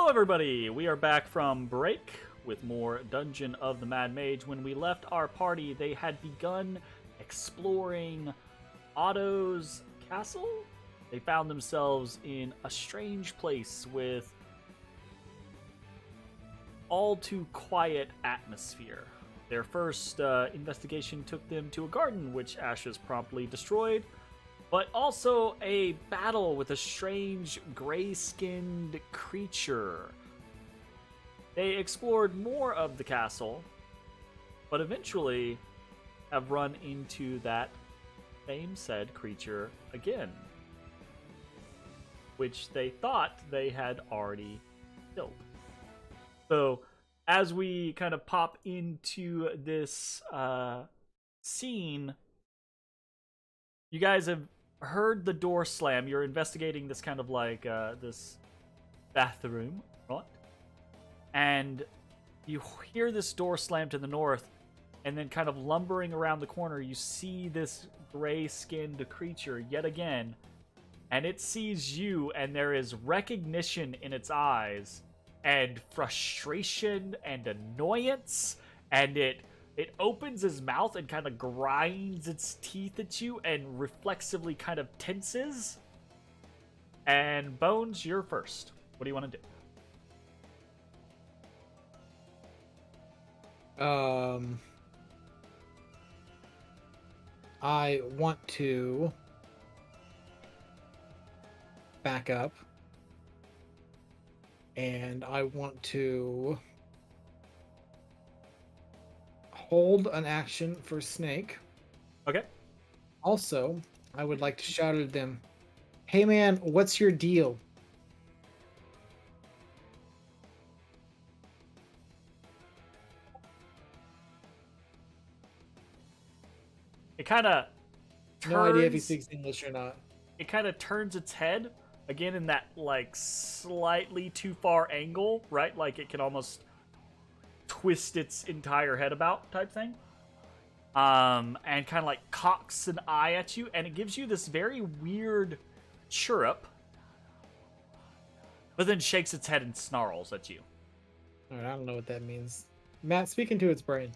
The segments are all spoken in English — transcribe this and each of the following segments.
Hello everybody! We are back from break with more Dungeon of the Mad Mage. When we left our party, they had begun exploring Otto's castle. They found themselves in a strange place with all too quiet atmosphere. Their first investigation took them to a garden, which Ashes promptly destroyed, but also a battle with a strange gray-skinned creature. They explored more of the castle, but eventually have run into that same said creature again, which they thought they had already killed. So, as we kind of pop into this scene, you guys have heard the door slam. You're investigating this kind of like this bathroom, right? And you hear this door slam to the north, and then kind of lumbering around the corner, you see this gray-skinned creature yet again, and it sees you, and there is recognition in its eyes, and frustration and annoyance, and it opens its mouth and kind of grinds its teeth at you and reflexively kind of tenses. And Bones, you're first. What do you want to do? I want to back up, and I want to hold an action for Snake. Okay. Also, I would like to shout at them, "Hey man, what's your deal?" It kind of turns... No idea if he speaks English or not. It kind of turns its head, again in that, like, slightly too far angle, right? Like, it can almost twist its entire head about type thing. And kind of, like, cocks an eye at you, and it gives you this very weird chirrup, but then shakes its head and snarls at you. Alright, I don't know what that means. Matt, speak into its brain.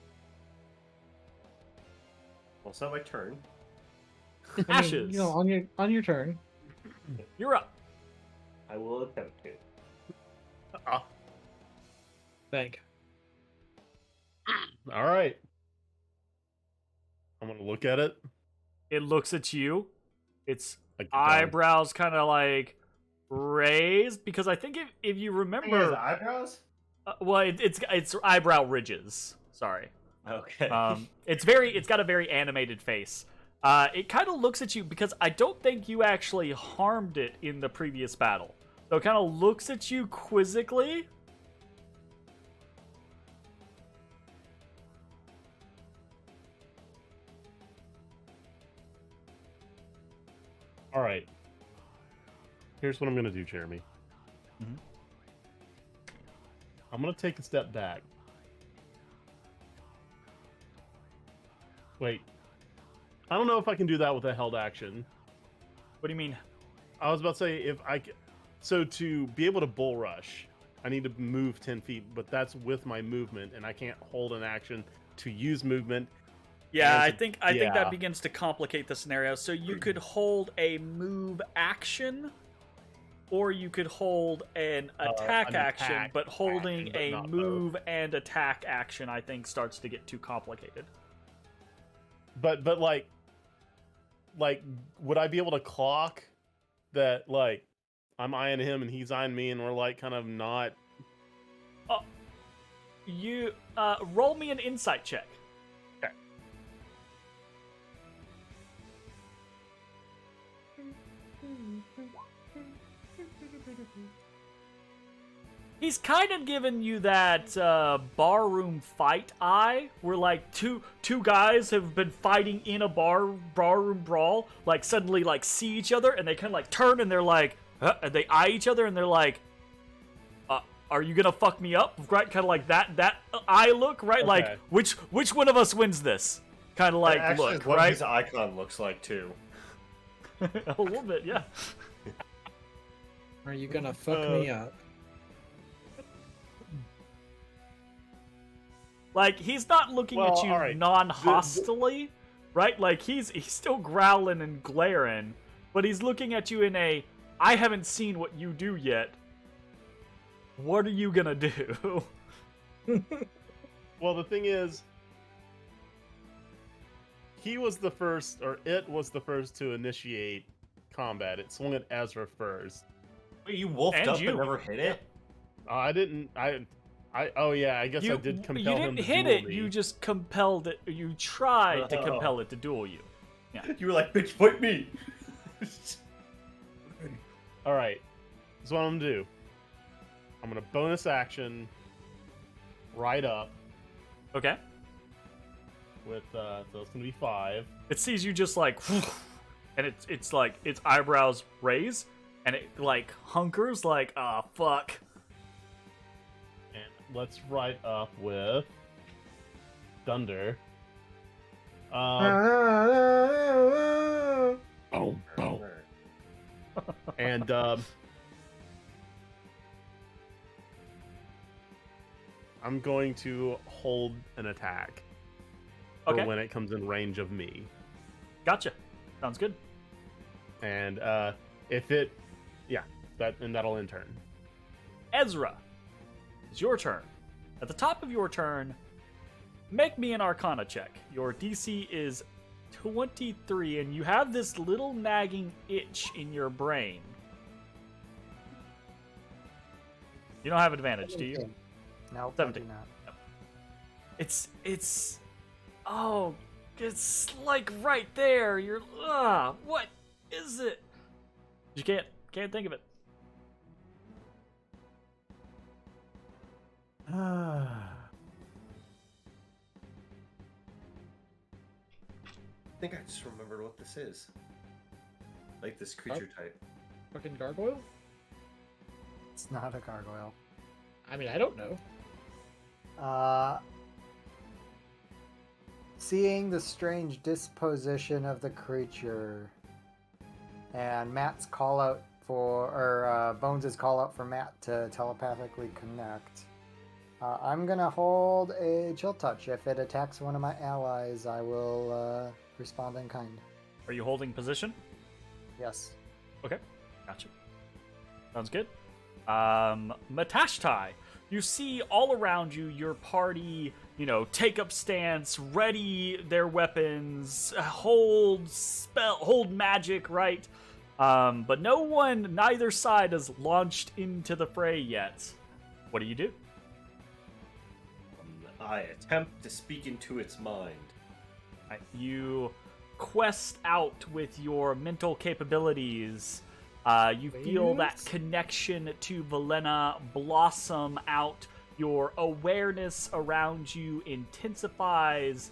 Well, it's not my turn. Ashes. You know, on your turn. You're up. I will attempt to. Thank. All right. I'm gonna look at it. It looks at you. Its Like eyebrows kind of like raised, because I think if you remember, eyebrows. well, it's eyebrow ridges. Sorry. Okay. It's got a very animated face. It kind of looks at you because I don't think you actually harmed it in the previous battle. So it kind of looks at you quizzically. All right. Here's what I'm gonna do, Jeremy. Mhm. I'm gonna take a step back. Wait. I don't know if I can do that with a held action. What do you mean? I was about to say, so to be able to bull rush, I need to move 10 feet, but that's with my movement, and I can't hold an action to use movement. Yeah, And I to- think that begins to complicate the scenario. So you could hold a move action, or you could hold an attack an action, attack but holding action, but a not move and attack action, I think, starts to get too complicated. But like, would I be able to clock that, like, I'm eyeing him and he's eyeing me and we're like kind of not... You roll me an insight check. Okay. He's kind of giving you that barroom fight eye, where like two guys have been fighting in a barroom brawl, like suddenly like see each other and they kind of like turn and they're like, and they eye each other and they're like, are you gonna fuck me up? Right, kind of like that eye look, right? Okay. Like which one of us wins this? Kind of like actually look, what right? his icon looks like too. A little bit, yeah. Are you gonna fuck me up? Like, he's not looking at Well, you alright. non-hostily, right? Like, he's still growling and glaring, but he's looking at you in a, I haven't seen what you do yet. What are you gonna do? Well, the thing is, he was the first, or it was the first to initiate combat. It swung at Ezra first. Wait, you wolfed And up you. and never hit it? I didn't. Oh yeah. I guess I did compel you him didn't to hit duel it. me. You just compelled it. You tried to compel it to duel you. You were like, bitch, fight me! All right. That's what I'm gonna do. I'm gonna bonus action. Right up Okay. with so it's gonna be 5. It sees you just like, and it's like its eyebrows raise, and it like hunkers like, ah, fuck. And let's right up with thunder. Boom, boom. And I'm going to hold an attack for Okay. when it comes in range of me. Gotcha. Sounds good. And if it, yeah, that'll end turn. Ezra, it's your turn. At the top of your turn, make me an Arcana check. Your DC is 23, and you have this little nagging itch in your brain. You don't have advantage, do you? Nope, 17. I do not. It's like right there. You're what is it? You can't think of it. I think I just remembered what this is. Like this creature type. Fucking gargoyle? It's not a gargoyle. I mean, I don't know. Seeing the strange disposition of the creature and Matt's call out Bones' call out for Matt to telepathically connect, I'm gonna hold a chill touch. If it attacks one of my allies, I will respond in kind. Are you holding position? Yes. Okay, gotcha. Sounds good. Matashtai, you see all around you your party, take up stance, ready their weapons, hold magic, right? But neither side has launched into the fray yet. What do you do? I attempt to speak into its mind. You quest out with your mental capabilities. You feel that connection to Velena blossom out. Your awareness around you intensifies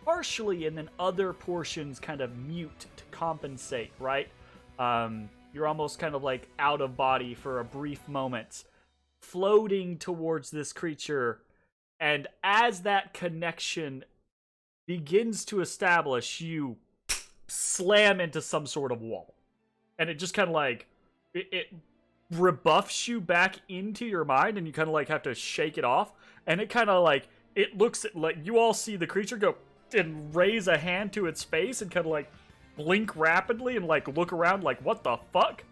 partially, and then other portions kind of mute to compensate, right? You're almost kind of like out of body for a brief moment, floating towards this creature, and as that connection begins to establish, you slam into some sort of wall. And it just kind of like, it rebuffs you back into your mind, and you kind of like have to shake it off. And it kind of like, it looks at, like, you all see the creature go and raise a hand to its face and kind of like blink rapidly and like look around like, what the fuck?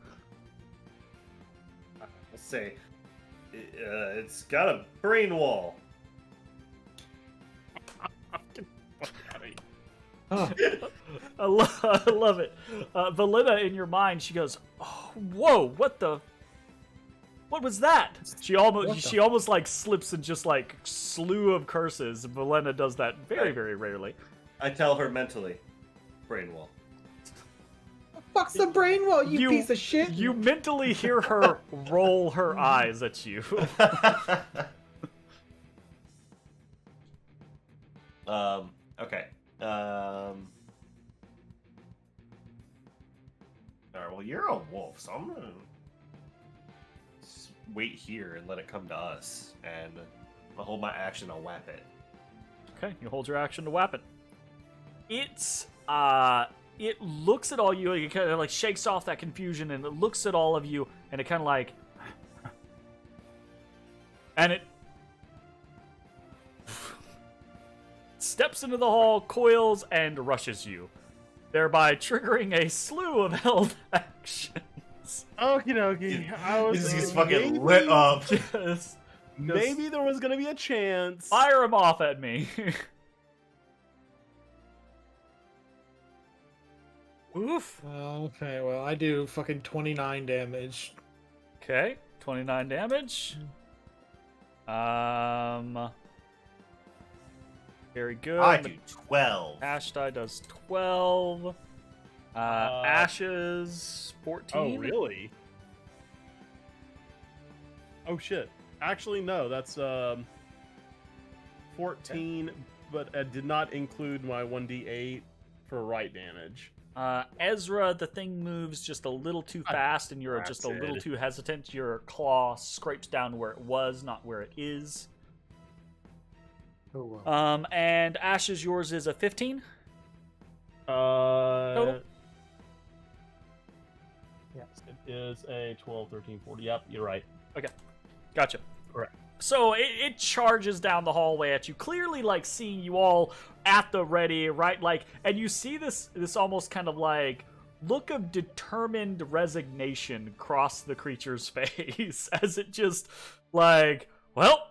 I'll say, it's got a brain wall. Oh, I love it. Velena, in your mind, she goes, oh, whoa, what was that? She almost like slips in just like slew of curses. Velena does that very, very rarely. I tell her mentally, brain wall. fuck's the brain wall, you piece of shit? You mentally hear her roll her eyes at you. Okay. Alright, well, you're a wolf, so I'm gonna just wait here and let it come to us. And I'll hold my action, I'll whap it. Okay, you hold your action to whap it. It looks at all you, it kind of like shakes off that confusion, and it looks at all of you, and it kind of like, and it steps into the hall, coils, and rushes you, thereby triggering a slew of held actions. Okie dokie. I was This is fucking lit up. Just Maybe there was gonna be a chance. fire him off at me. Oof. Okay, well, I do fucking 29 damage. Okay, 29 damage. Very good. I do 12. Matashtai does 12. Ashes 14. Oh, really? Oh shit. Actually, no. That's 14, but I did not include my 1d8 for right damage. Ezrah, the thing moves just a little too fast, and you're just a little blasted. too hesitant. Your claw scrapes down where it was, not where it is. Oh, well. And Ashes, yours is a 15. Total? Yes. It is a 12, 13, 40. Yep, you're right. Gotcha. Correct. So it charges down the hallway at you, clearly like seeing you all at the ready, right? Like, and you see this almost kind of like look of determined resignation cross the creature's face as it just like, well,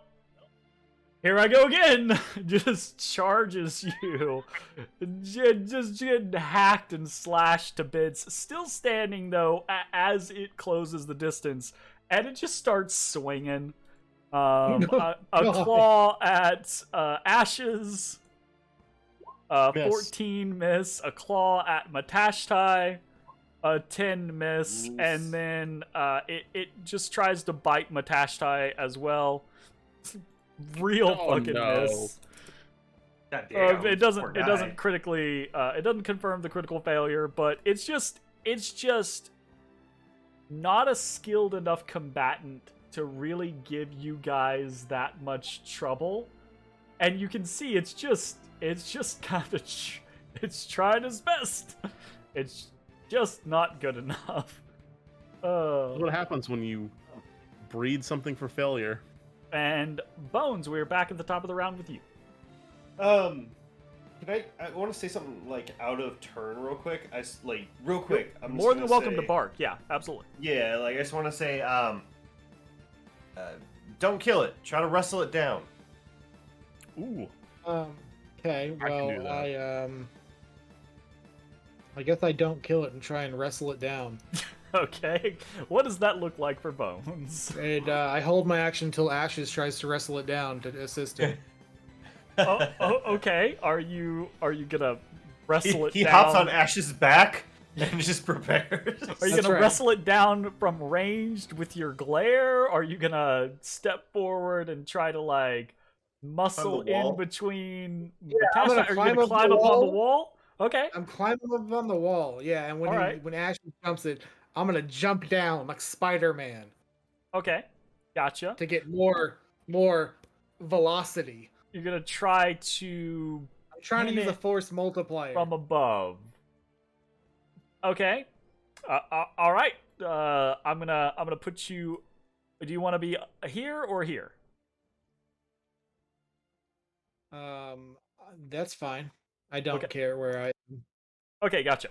here I go again. Just charges you, just getting hacked and slashed to bits. Still standing though as it closes the distance, and it just starts swinging. A claw at Ashes, 14 miss. A claw at Matashtai, a 10 miss, and then it just tries to bite Matashtai as well. Real fucking miss. God damn, It poor doesn't guy. critically it doesn't confirm the critical failure, but it's just not a skilled enough combatant to really give you guys that much trouble. And you can see it's just kind of it's trying its best. It's just not good enough. What happens when you breed something for failure? And Bones, we're back at the top of the round with you. Can I want to say something like out of turn real quick. Real quick. I'm just More than gonna welcome say- to bark. Yeah, absolutely. Yeah, like I just want to say, don't kill it. Try to wrestle it down. Ooh. Okay, I can well, do that. I guess I don't kill it and try and wrestle it down. Okay, what does that look like for Bones? And I hold my action until Ashes tries to wrestle it down to assist him. Okay. Are you gonna wrestle it He down? hops on Ash's back and just prepares. Are you That's gonna right. wrestle it down from ranged with your glare? Are you gonna step forward and try to like muscle the wall? in between? I'm gonna Are you climb gonna up climb the up on the wall. wall? Okay. I'm climbing up on the wall, yeah, and when Alright. when Ashes jumps it, I'm gonna jump down like Spider-Man Okay. Gotcha. to get more velocity. You're gonna try to I'm trying to Pin use a it force multiplier. from above. Okay. All right. I'm gonna put you. Do you want to be here or here? That's fine. I don't Okay. care where I. Okay, gotcha.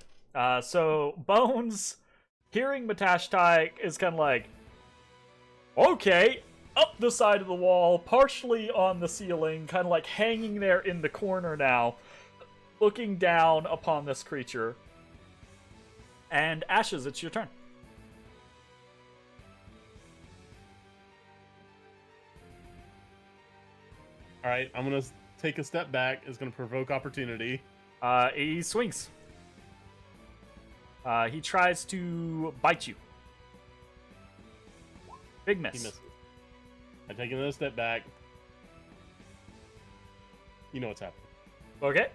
So Bones, hearing Matashtai, is kind of like, okay, up the side of the wall, partially on the ceiling, kind of like hanging there in the corner now, looking down upon this creature. And Ashes, it's your turn. All right, I'm gonna take a step back. It's gonna provoke opportunity. He swings. He tries to bite you. Big He miss. misses. I take another step back. You know what's happening. Okay.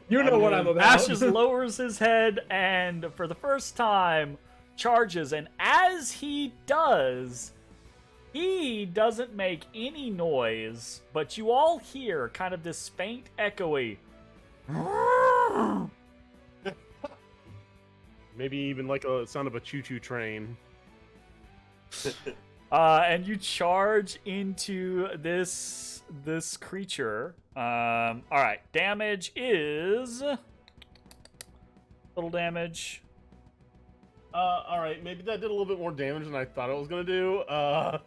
You know what I'm about. Ashes lowers his head and, for the first time, charges. And as he does, he doesn't make any noise, but you all hear kind of this faint echoey. Maybe even like a sound of a choo-choo train. And you charge into this this creature. All right, damage is total damage. All right, maybe that did a little bit more damage than I thought it was gonna do. I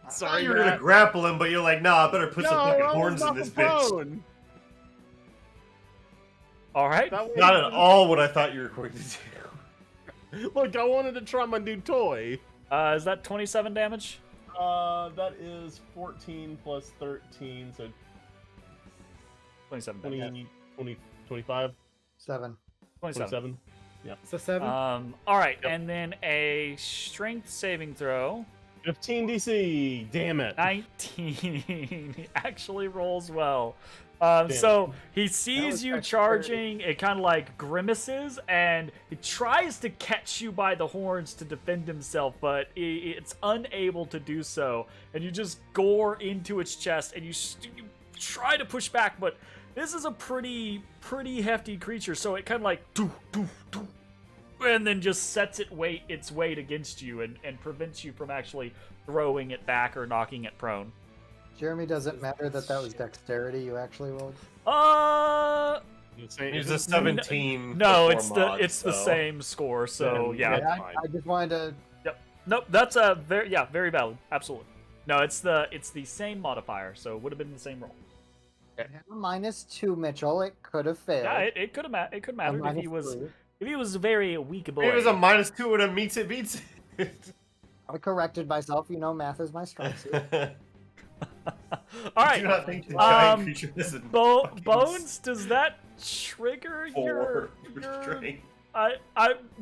thought Sorry, you were gonna Matt. grapple him, but you're like, nah, I better put some fucking I was horns in not this the bitch. prone. All right. That way- Not at all what I thought you were going to do. Look, I wanted to try my new toy. Is that 27 damage? That is 14 plus 13, so 27 20, damage. 20 25, 7. 27. 27. Yeah. It's a 7. All right, Yep. and then a strength saving throw. 15 DC. Damn it. 19. He actually rolls well. Damn So he That sees was you dexterity. charging, it kind of like grimaces, and he tries to catch you by the horns to defend himself, but it's unable to do so. And you just gore into its chest, and you try to push back, but this is a pretty hefty creature, so it kind of like doo, doo, doo, and then just sets its weight against you and prevents you from actually throwing it back or knocking it prone. Jeremy, does it matter that was dexterity you actually rolled? He's a 17. No, before mod, it's the so- same score. So Then, yeah, That's fine. I just wanted to. nope, that's a very valid, absolutely. No, it's the same modifier, so it would have been the same roll. It had a -2, Mitchell. It could have failed. Yeah, it could have it could A matter if he was -3. a very weak boy. It was a -2 and a meets it beats it. I corrected myself. You know, math is my strong suit. All I do right, not think the giant um, creature is a fucking Bones, does that trigger 4 your? restraint.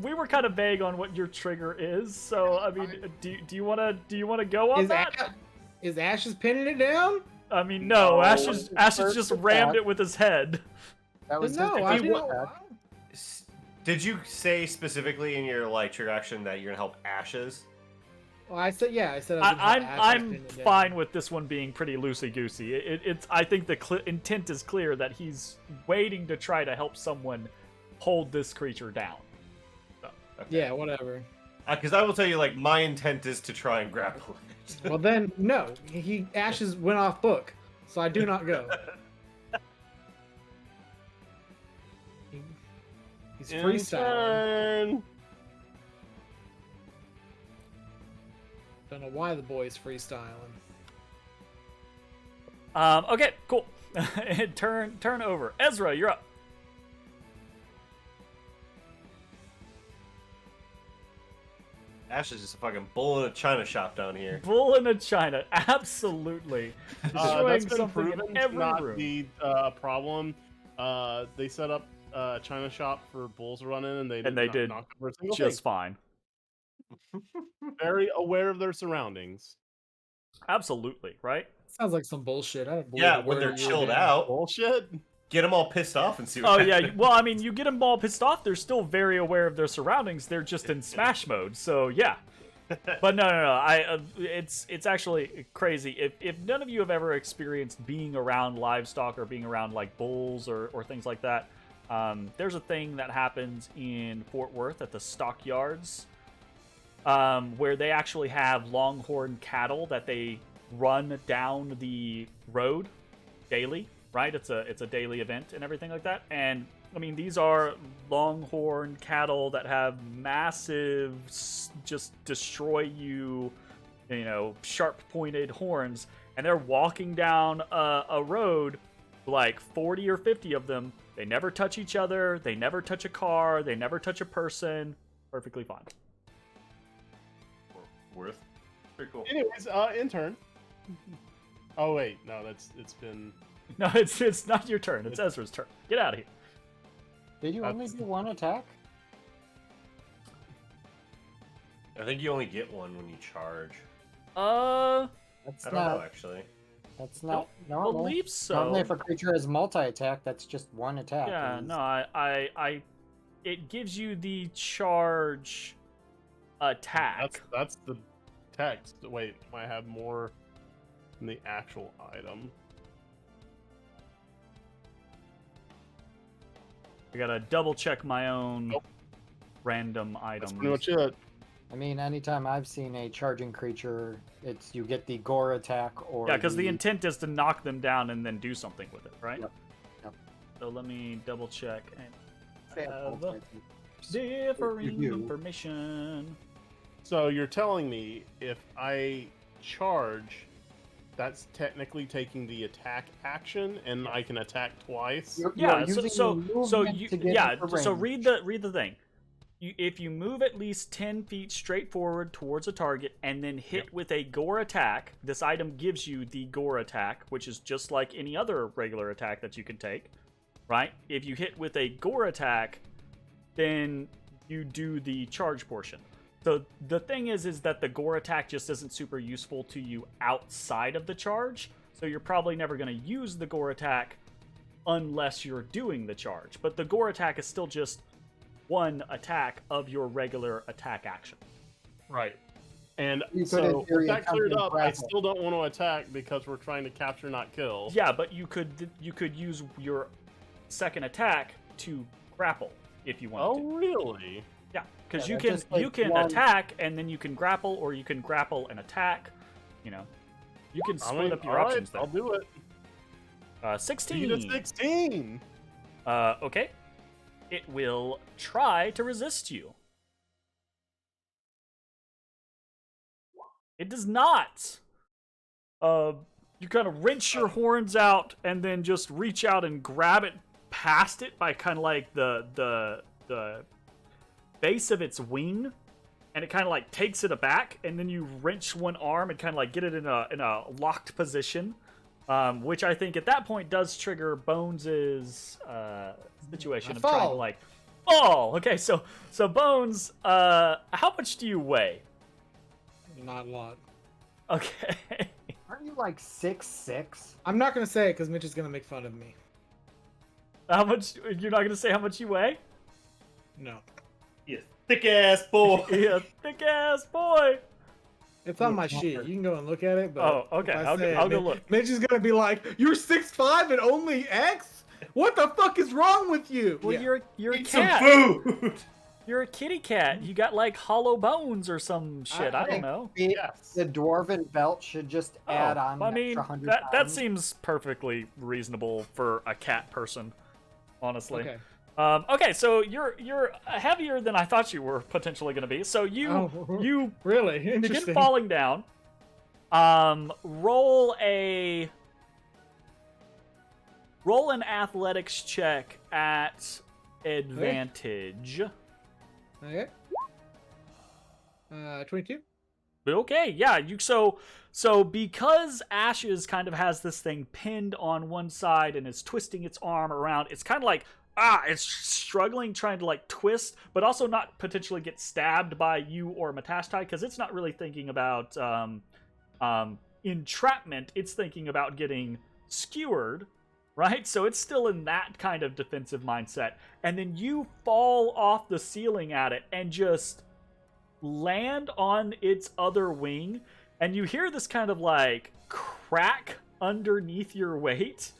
We were kind of vague on what your trigger is, so I mean, do you wanna go on Is, that? is Ashes pinning it down? I mean, no. No, Ashes first just attack. rammed it with his head. That was No, his I first didn't. attack. Did you say specifically in your like trigger action that you're gonna help Ashes? Well, I said yeah. I said I was gonna have Ashes I'm pin it down. fine with this one being pretty loosey goosey. It's I think the intent is clear that he's waiting to try to help someone hold this creature down. Yeah, whatever. Because I will tell you, like, my intent is to try and grapple it. Well then, no. Ashes went off book, so I do not go. He's freestyling. Intern. Don't know why the boy's freestyling. Okay, cool. turn over. Ezra, you're up. Ash is just a fucking bull in a china shop down here. Bull in a china, absolutely. Destroying That's been something in proven to every not room. be a problem. They set up a China shop for bulls to run in, and they did knock over a single Just fine. thing. Very aware of their surroundings. Absolutely, right? Sounds like some bullshit. I don't believe Yeah, a when word they're you chilled did. out, Bullshit. get them all pissed off and see what Oh happens. yeah, well I mean you get them all pissed off, they're still very aware of their surroundings, they're just in smash mode, so yeah. But no, it's actually crazy. If none of you have ever experienced being around livestock or being around like bulls or things like that, there's a thing that happens in Fort Worth at the stockyards, where they actually have longhorn cattle that they run down the road daily, right? It's a daily event and everything like that. And I mean, these are longhorn cattle that have massive, just destroy you, sharp pointed horns, and they're walking down a road, like 40 or 50 of them. They never touch each other. They never touch a car. They never touch a person. Perfectly fine. Worth. Pretty cool. Anyways, intern. Oh wait, no, it's been. No, it's not your turn. It's Ezra's turn. Get out of here. Did you only do one attack? I think you only get one when you charge. That's I don't know, not. actually. That's not I normal. believe so. Normally, if a creature has multi-attack, that's just one attack. Yeah, and no, I it gives you the charge attack. That's the text. Wait, I have more than the actual item. I gotta double check my own Nope. random That's items. pretty much it. I mean, anytime I've seen a charging creature, it's you get the gore attack or Yeah, because the intent is to knock them down and then do something with it, right? Yep. Yep. So let me double check and Samples, have I think. differing You. information. So you're telling me if I charge, that's technically taking the attack action, and I can attack twice. You Yeah, are using so movement you to get yeah, into so range. read the thing. If you move at least 10 feet straight forward towards a target and then hit with a gore attack, this item gives you the gore attack, which is just like any other regular attack that you can take, right? If you hit with a gore attack, then you do the charge portion. So the thing is that the gore attack just isn't super useful to you outside of the charge, so you're probably never going to use the gore attack unless you're doing the charge. But the gore attack is still just one attack of your regular attack action. Right. And You could, so in theory, with that cleared attempt to up, I grapple. still don't want to attack because we're trying to capture, not kill. Yeah, but you could use your second attack to grapple if you wanted to. Oh, really? Yeah, because Yeah, you that can just takes you can one- attack and then you can grapple, or you can grapple and attack. You know, you can split up your all right, options there. I'll do it. 16. You did 16. Okay. It will try to resist you. It does not. You kind of wrench your horns out and then just reach out and grab it past it by kind of like the base of its wing, and it kind of like takes it aback, and then you wrench one arm and kind of like get it in a locked position, which I think at that point does trigger Bones's situation of trying to fall. like fall. Okay, so Bones, how much do you weigh? Not a lot. Okay. Aren't you like 6'6"? I'm not gonna say it because Mitch is gonna make fun of me. How much? You're not gonna say how much you weigh? No, You thick ass boy. Yeah, thick ass boy. it's on Yeah, my it's not sheet. hurt. You can go and look at it. But Oh, okay. if I I'll say go it, look. Mitch is gonna be like, "You're 6'5" and only X? What the fuck is wrong with you?" Well, Yeah. you're a Eat some cat. food. You're a kitty cat. You got like hollow bones or some shit. I don't think know. Yes. The dwarven belt should just add on I an mean, extra 100 that pounds. seems perfectly reasonable for a cat person, honestly. Okay. Okay, so you're heavier than I thought you were potentially going to be. So you Oh, you really begin interesting. falling down. Roll an athletics check at advantage. Okay. 22. Okay, yeah, so because Ashes kind of has this thing pinned on one side and is twisting its arm around, it's kind of like it's struggling trying to like twist, but also not potentially get stabbed by you or Matashtai, because it's not really thinking about entrapment, it's thinking about getting skewered, right? So it's still in that kind of defensive mindset. And then you fall off the ceiling at it and just land on its other wing, and you hear this kind of like crack underneath your weight.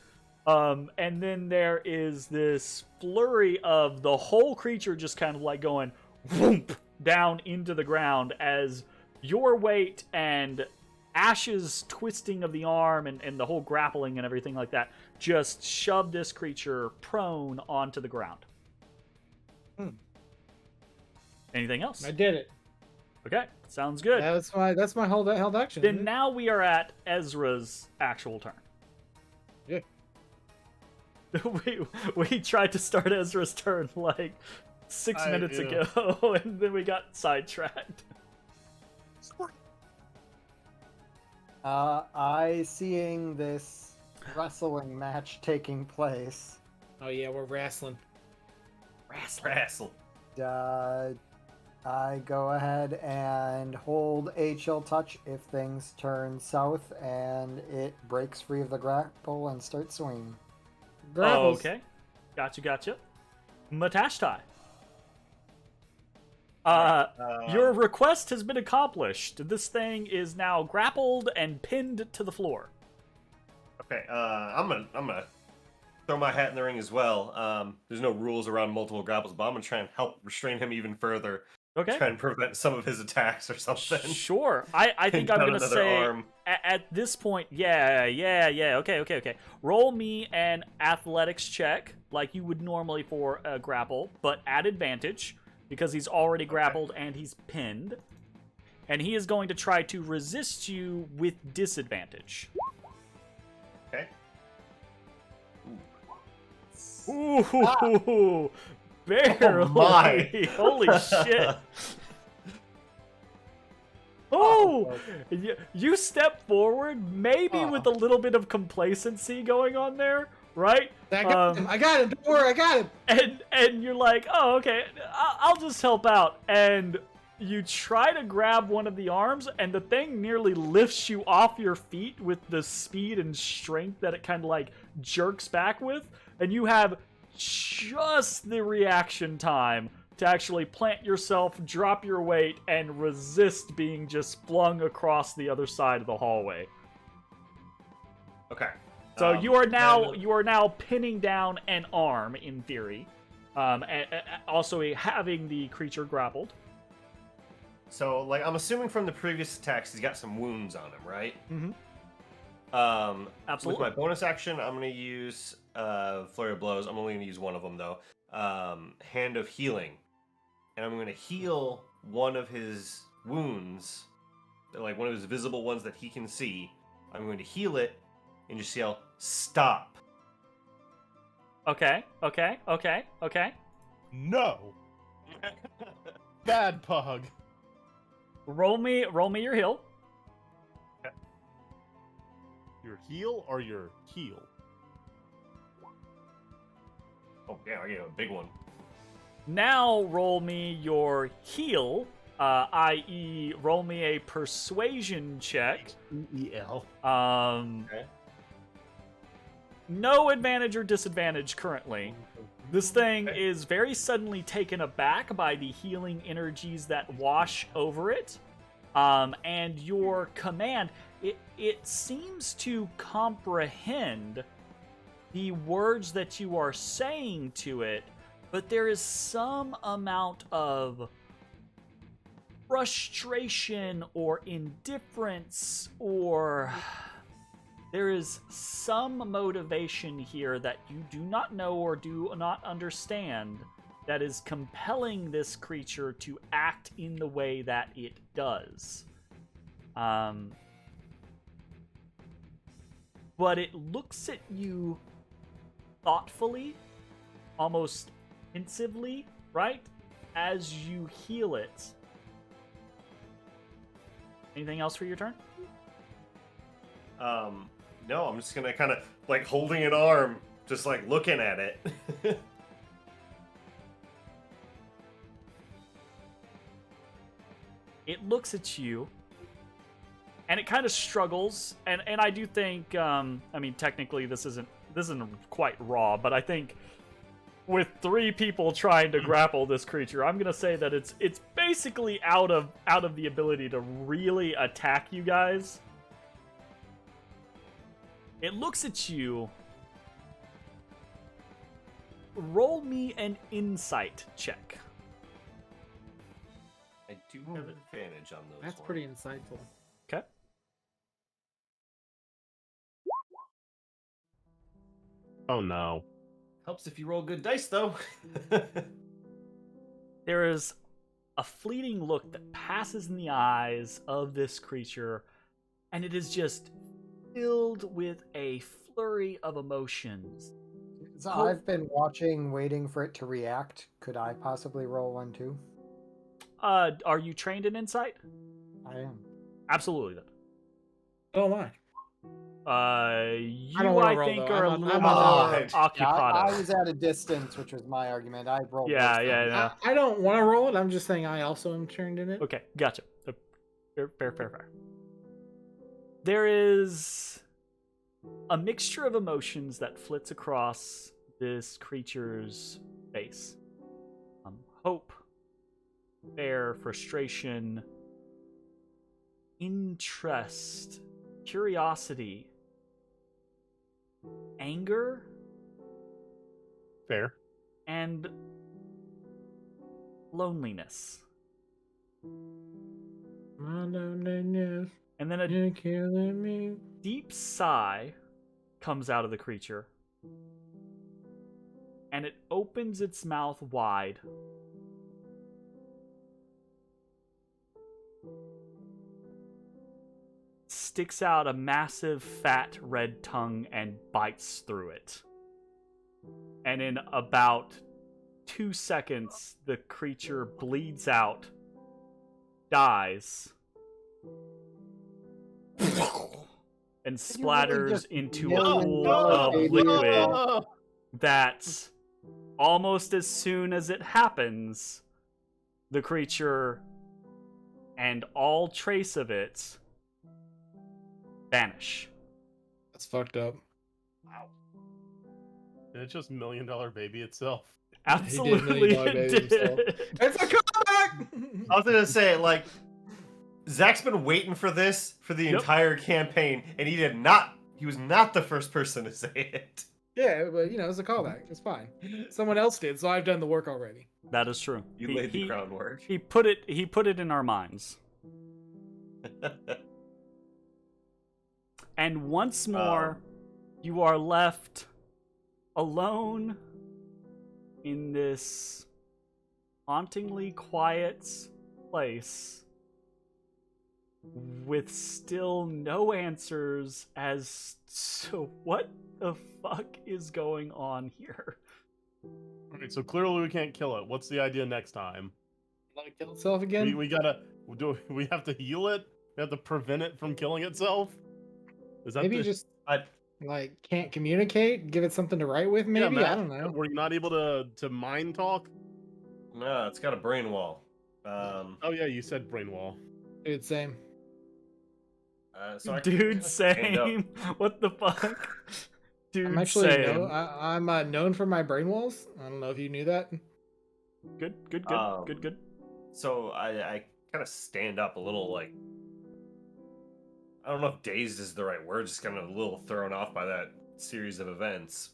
And then there is this flurry of the whole creature just kind of like going whoomp down into the ground as your weight and Ash's twisting of the arm and the whole grappling and everything like that just shove this creature prone onto the ground. Anything else? I did it. Okay, sounds good. That's my held action. Then now we are at Ezra's actual turn. Yeah. we tried to start Ezra's turn like 6 minutes yeah. ago, and then we got sidetracked. I seeing this wrestling match taking place. Oh yeah, we're wrestling. Wrestle. I go ahead and hold a chill touch if things turn south and it breaks free of the grapple and starts swinging. Grapples. Okay, gotcha. Matashtai. Your request has been accomplished. This thing is now grappled and pinned to the floor. Okay, I'm gonna throw my hat in the ring as well. There's no rules around multiple grapples, but I'm gonna try and help restrain him even further. Okay. Try and prevent some of his attacks or something. Sure. I think I'm Down gonna another say arm. at this point, yeah. Okay. Roll me an athletics check like you would normally for a grapple, but at advantage because he's already grappled and he's pinned, and he is going to try to resist you with disadvantage. Okay. Ooh, barely. Oh my. Holy shit. Oh, you step forward, maybe with a little bit of complacency going on there, right? I got him. I got him. Don't worry, I got him. And you're like, oh, okay, I'll just help out. And you try to grab one of the arms, and the thing nearly lifts you off your feet with the speed and strength that it kind of like jerks back with. And you have just the reaction time to actually plant yourself, drop your weight, and resist being just flung across the other side of the hallway. Okay. So you are now pinning down an arm in theory, also having the creature grappled. So, like, I'm assuming from the previous attacks, he's got some wounds on him, right? Mm-hmm. With Absolutely. my bonus action, I'm going to use Flurry of Blows. I'm only going to use one of them, though. Hand of Healing. And I'm going to heal one of his wounds, like one of his visible ones that he can see. I'm going to heal it and just yell, "Stop." Okay. No. Bad pug. Roll me your heal. Your heal or your heal? Oh, yeah, I get a big one. Now roll me your heal, i.e. roll me a persuasion check. E-E-L. Okay. No advantage or disadvantage currently. This thing is very suddenly taken aback by the healing energies that wash over it. And your command, it seems to comprehend the words that you are saying to it, but there is some amount of frustration or indifference, or there is some motivation here that you do not know or do not understand that is compelling this creature to act in the way that it does. But it looks at you thoughtfully, almost pensively, right? As you heal it. Anything else for your turn? No, I'm just gonna kind of like holding an arm, just like looking at it. It looks at you, and it kind of struggles. And I do think, I mean, technically this isn't quite raw, but I think with 3 people trying to grapple this creature, I'm gonna say that it's basically out of the ability to really attack you guys. It looks at you. Roll me an insight check. I do have advantage on those. That's ones. pretty insightful. Okay. Oh no. Helps if you roll good dice, though. There is a fleeting look that passes in the eyes of this creature, and it is just filled with a flurry of emotions. So I've been watching, waiting for it to react. Could I possibly roll one too? Are you trained in insight? I am. Absolutely. Oh my. You, don't wanna I roll, think, though. are a I'm little on more the- Yeah, occupado. I was at a distance, which was my argument. I rolled. Yeah, worse yeah, than yeah. I don't want to roll it. I'm just saying I also am trained in it. Okay, gotcha. Fair. There is a mixture of emotions that flits across this creature's face. Hope, fear, frustration, interest, curiosity, anger, Fair. and loneliness. And then a You're killing me. deep sigh comes out of the creature. And it opens its mouth wide. Sticks out a massive fat red tongue and bites through it. And in about 2 seconds, the creature bleeds out, dies, and splatters just into a million pool dollar of baby liquid yourself? that, almost as soon as it happens, the creature and all trace of it vanish. That's fucked up. And it's just $1 Million Baby itself. Absolutely, $1 million it baby himself. did. It's a comeback! I was gonna say, like, Zach's been waiting for this for the Yep. entire campaign, and he was not the first person to say it. Yeah, but it's a callback. It's fine. Someone else did, so I've done the work already. That is true. You laid the groundwork. He put it in our minds. And once more, you are left alone in this hauntingly quiet place with still no answers as to what the fuck is going on here. Alright, so clearly we can't kill it. What's the idea next time? Let it kill itself again? We have to heal it? We have to prevent it from killing itself? Is that Maybe the... just I, can't communicate, give it something to write with, Yeah, maybe? Matt, I don't know. Were you not able to mind talk? no, it's got a brain wall. Oh yeah, you said brain wall. Dude, same. So I Dude, stand up. same. What the fuck? Dude, I'm actually same. I'm known for my brain walls. I don't know if you knew that. Good. Good. So I kind of stand up a little, like, I don't know if dazed is the right word, just kind of a little thrown off by that series of events.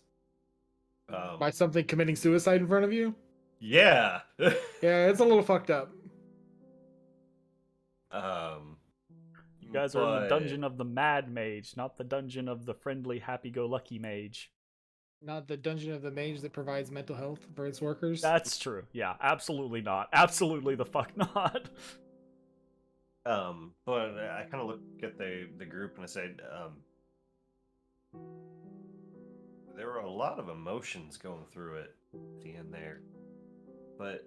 By something committing suicide in front of you? Yeah. Yeah, it's a little fucked up. You guys are in the dungeon of the Mad Mage, not the dungeon of the friendly, happy-go-lucky mage. Not the dungeon of the mage that provides mental health for its workers. That's true. Yeah, absolutely not. Absolutely the fuck not. But I kind of look at the group and I said, there were a lot of emotions going through it at the end there, but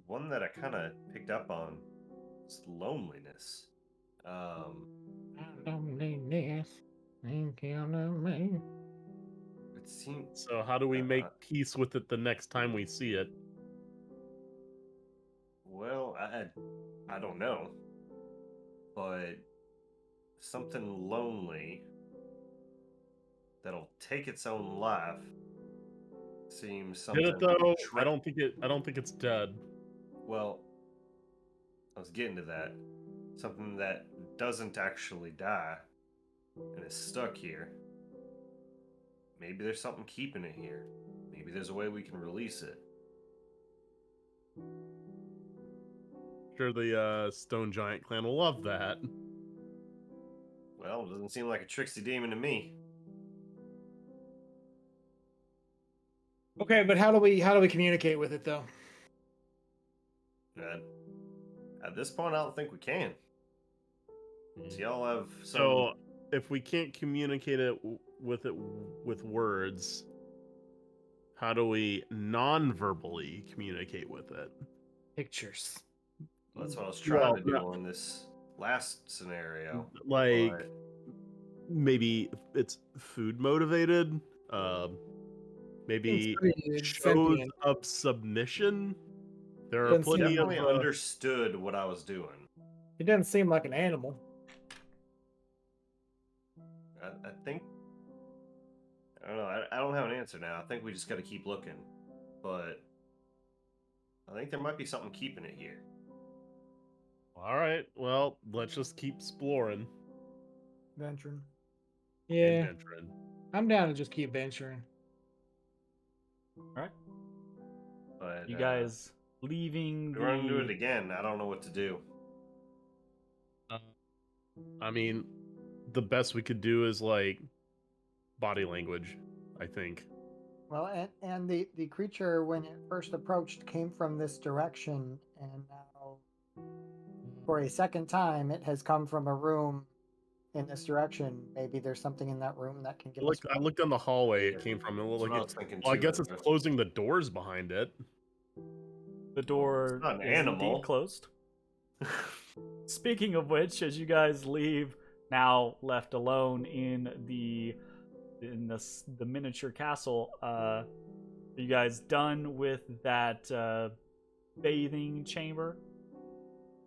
one that I kind of picked up on is loneliness. Loneliness, killing me. It seemed So how do we make peace with it the next time we see it? well, I don't know, but something lonely that'll take its own life seems something. Did it though? I don't think it's dead. Well, I was getting to that. Something that doesn't actually die and is stuck here. Maybe there's something keeping it here. Maybe there's a way we can release it. Sure, the Stone Giant clan will love that. Well, it doesn't seem like a tricksy demon to me. Okay, but how do we communicate with it though? At this point, I don't think we can. So y'all have some... So if we can't communicate it with words, how do we non-verbally communicate with it? Pictures. That's what I was trying to do in this last scenario. Like but- maybe it's food motivated. Maybe It's shows sentient. of submission. There are Doesn't plenty of Definitely understood what I was doing. It doesn't seem like an animal. I think... I don't know. I don't have an answer now. I think we just got to keep looking. But I think there might be something keeping it here. All right. Well, let's just keep exploring. Venturing. Yeah, Adventuring. I'm down to just keep venturing. All right. But You guys leaving If we run into it the. again, I don't know what to do. I mean, the best we could do is like body language, I think. Well, and the creature, when it first approached, came from this direction, and now, for a second time, it has come from a room in this direction. Maybe there's something in that room that can give us. I looked down the hallway it came from. It looked That's what like I was thinking well, I too, guess it's Ezra. closing the doors behind it. The door It's not an is animal. indeed closed. Speaking of which, as you guys leave, now left alone in the miniature castle, are you guys done with that bathing chamber?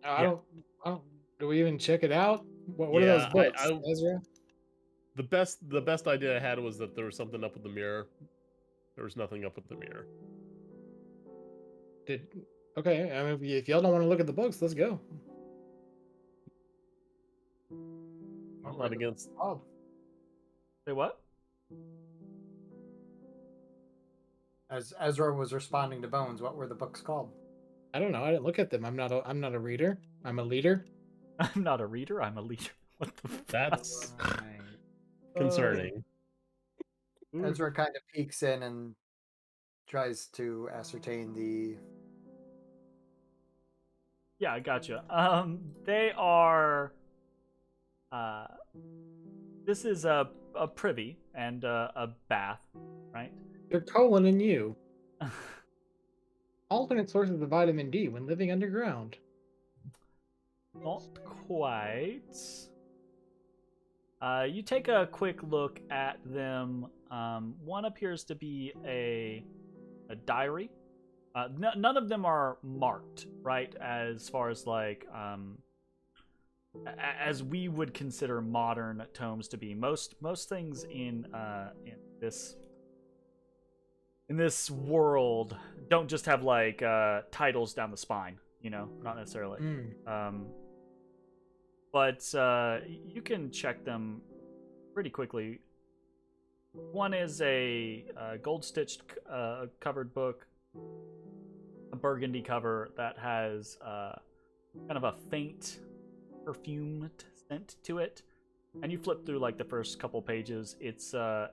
I don't. Do we even check it out? What are Yeah, those books, I- Ezra? The best idea I had was that there was something up with the mirror. There was nothing up with the mirror. Okay, I mean, if y'all don't want to look at the books, let's go. I'm not against. Oh, Say what? as Ezra was responding to Bones, what were the books called? I don't know. I didn't look at them. I'm not a reader. I'm a leader. I'm not a reader. I'm a leader. What the? That's Right. concerning. Ezra kind of peeks in and tries to ascertain the. Yeah, I gotcha. They are. This is a privy and a bath, right? They're Colin and you. Alternate sources of vitamin D when living underground. Not quite. You take a quick look at them. One appears to be a diary. None of them are marked, right? As far as like as we would consider modern tomes to be. Most things in this world don't just have like titles down the spine, you know, not necessarily. But you can check them pretty quickly. One is a gold-stitched covered book, a burgundy cover that has kind of a faint perfumed scent to it. And you flip through like the first couple pages. It's a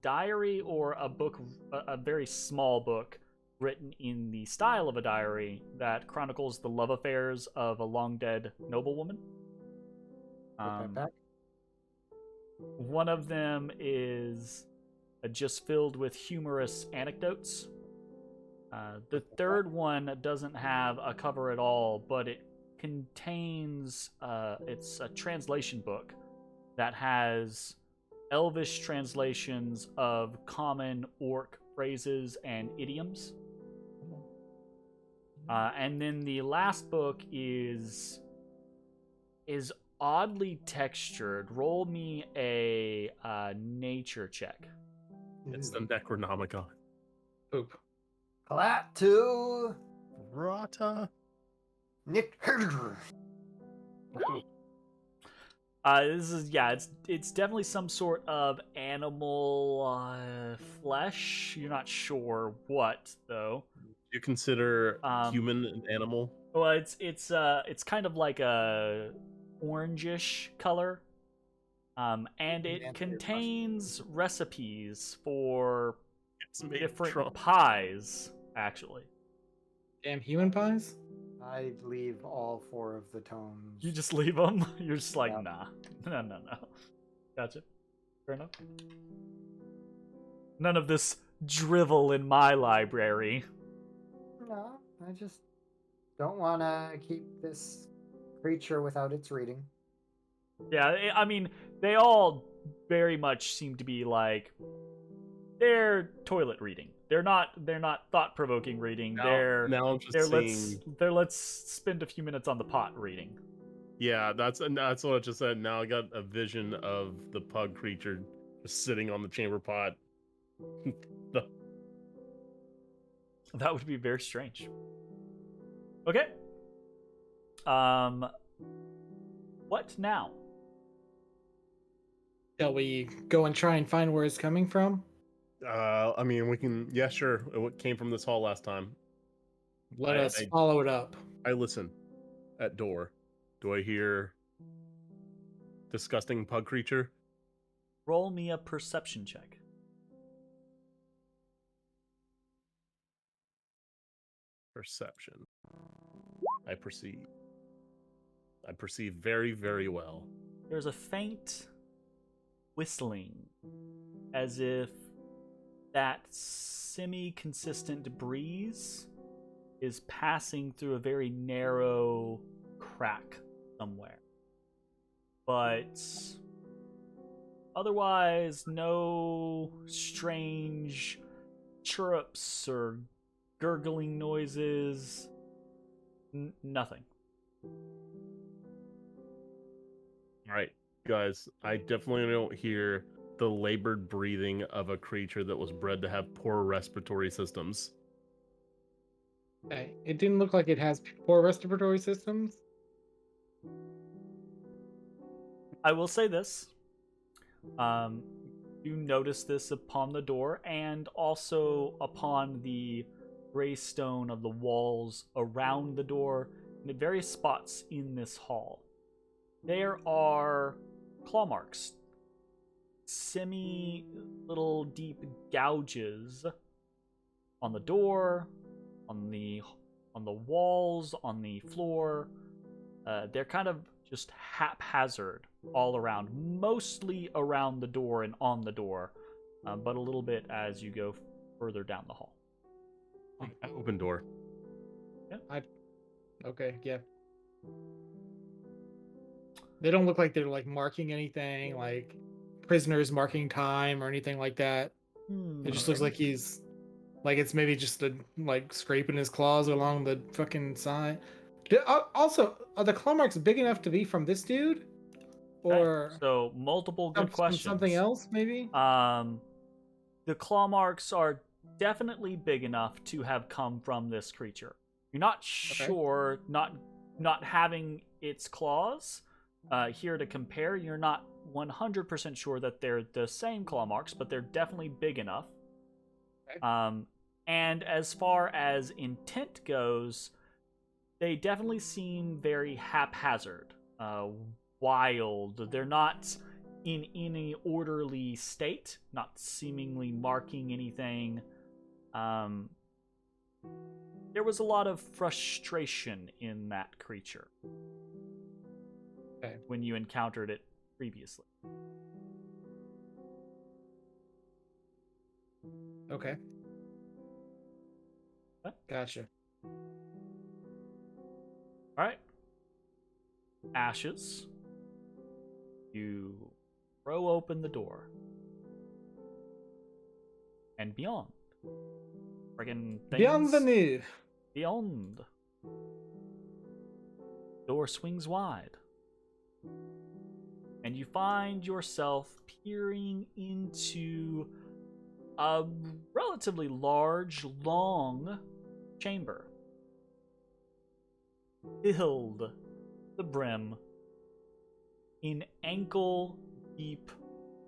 diary or a book, a very small book written in the style of a diary that chronicles the love affairs of a long dead noblewoman. One of them is just filled with humorous anecdotes. The third one doesn't have a cover at all, but it contains it's a translation book that has Elvish translations of common orc phrases and idioms. And then the last book is oddly textured. Roll me a nature check. It's the Necronomicon. Poop. Clap to Rata. Nick. This is it's definitely some sort of animal flesh. You're not sure what though. Do you consider human an animal? Well, it's kind of like a orangish color, and it contains recipes for different pies. Actually, Damn human pies. I leave all 4 of the tomes. you just leave them. You're just like, Yep. nah, no. Gotcha. Fair enough. None of this drivel in my library. No, I just don't want to keep this creature without its reading. Yeah, I mean, they all very much seem to be like they're toilet reading. They're not thought-provoking reading. Now I'm just seeing. Let's spend a few minutes on the pot reading. Yeah, that's what I just said. Now I got a vision of the pug creature just sitting on the chamber pot. That would be very strange. Okay. What now? Shall we go and try and find where it's coming from? I mean, we can. Yeah, sure. It came from this hall last time. Let I- us I- follow it up. I listen at door. Do I hear disgusting pug creature? Roll me a perception check. Perception. I perceive. I perceive very, very well. There's a faint whistling, as if that semi-consistent breeze is passing through a very narrow crack somewhere. But otherwise, no strange chirrups or gurgling noises. Nothing. All right, guys, I definitely don't hear the labored breathing of a creature that was bred to have poor respiratory systems. Okay. It didn't look like it has poor respiratory systems. I will say this. You notice this upon the door and also upon the gray stone of the walls around the door and at various spots in this hall. There are claw marks, semi little deep gouges on the door, on the walls, on the floor. They're kind of just haphazard all around, mostly around the door and on the door, but a little bit as you go further down the hall. Open door. Okay, yeah. They don't look like they're like marking anything, like prisoners marking time or anything like that. It just looks like he's like it's maybe just like scraping his claws along the fucking side. Also, are the claw marks big enough to be from this dude, or so multiple good from questions. something else maybe? The claw marks are definitely big enough to have come from this creature. You're not sure, not having its claws here to compare. You're not 100% sure that they're the same claw marks, but they're definitely big enough. Okay. And as far as intent goes, they definitely seem very haphazard, wild. They're not in any orderly state, not seemingly marking anything. There was a lot of frustration in that creature when you encountered it previously. Okay. What? Gotcha. All right. Ashes. You throw open the door. And beyond. Friggin' things. Beyond the new. Beyond. Door swings wide. And you find yourself peering into a relatively large, long chamber. Filled to the brim in ankle-deep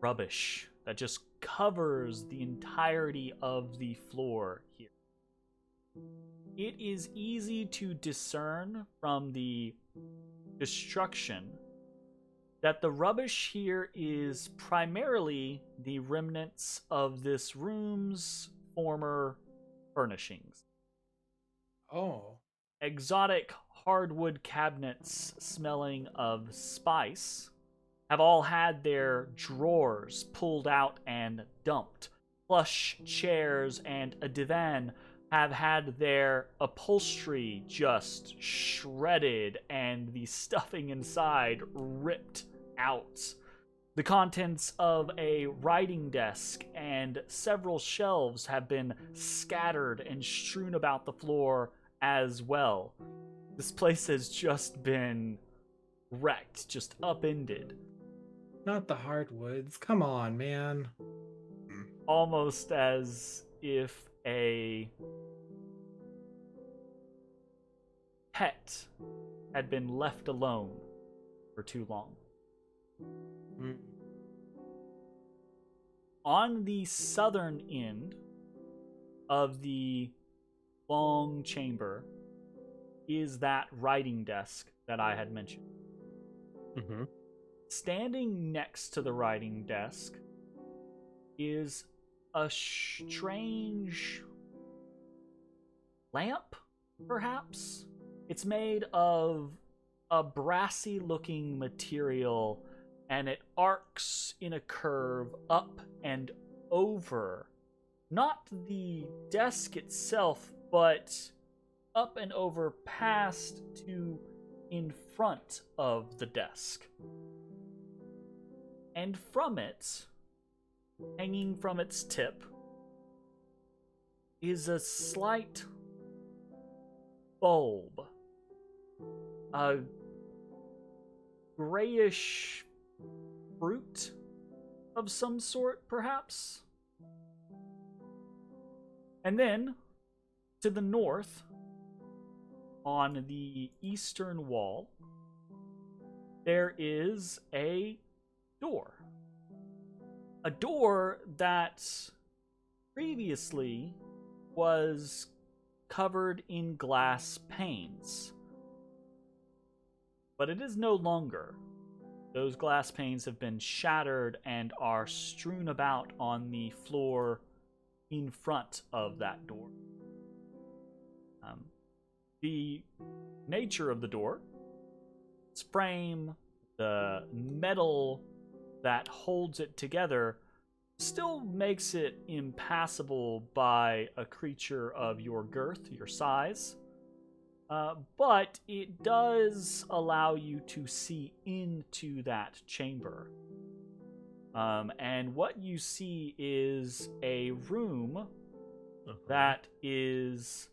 rubbish that just covers the entirety of the floor here. It is easy to discern from the destruction that the rubbish here is primarily the remnants of this room's former furnishings. Oh. Exotic hardwood cabinets smelling of spice have all had their drawers pulled out and dumped. Plush chairs and a divan have had their upholstery just shredded and the stuffing inside ripped out. The contents of a writing desk and several shelves have been scattered and strewn about the floor as well. This place has just been wrecked, just upended. Not the hardwoods. Come on, man. Almost as if a pet had been left alone for too long. On the southern end of the long chamber is that writing desk that I had mentioned. Mm-hmm. Standing next to the writing desk is a strange lamp, perhaps? It's made of a brassy looking material, and it arcs in a curve up and over. Not the desk itself, but up and over past to in front of the desk. And from it, hanging from its tip, is a slight bulb. A grayish fruit of some sort, perhaps? And then, to the north, on the eastern wall, there is a door. A door that previously was covered in glass panes. But it is no longer. Those glass panes have been shattered and are strewn about on the floor in front of that door. The nature of the door, its frame, the metal that holds it together, still makes it impassable by a creature of your girth, your size. But it does allow you to see into that chamber. And what you see is a room that is...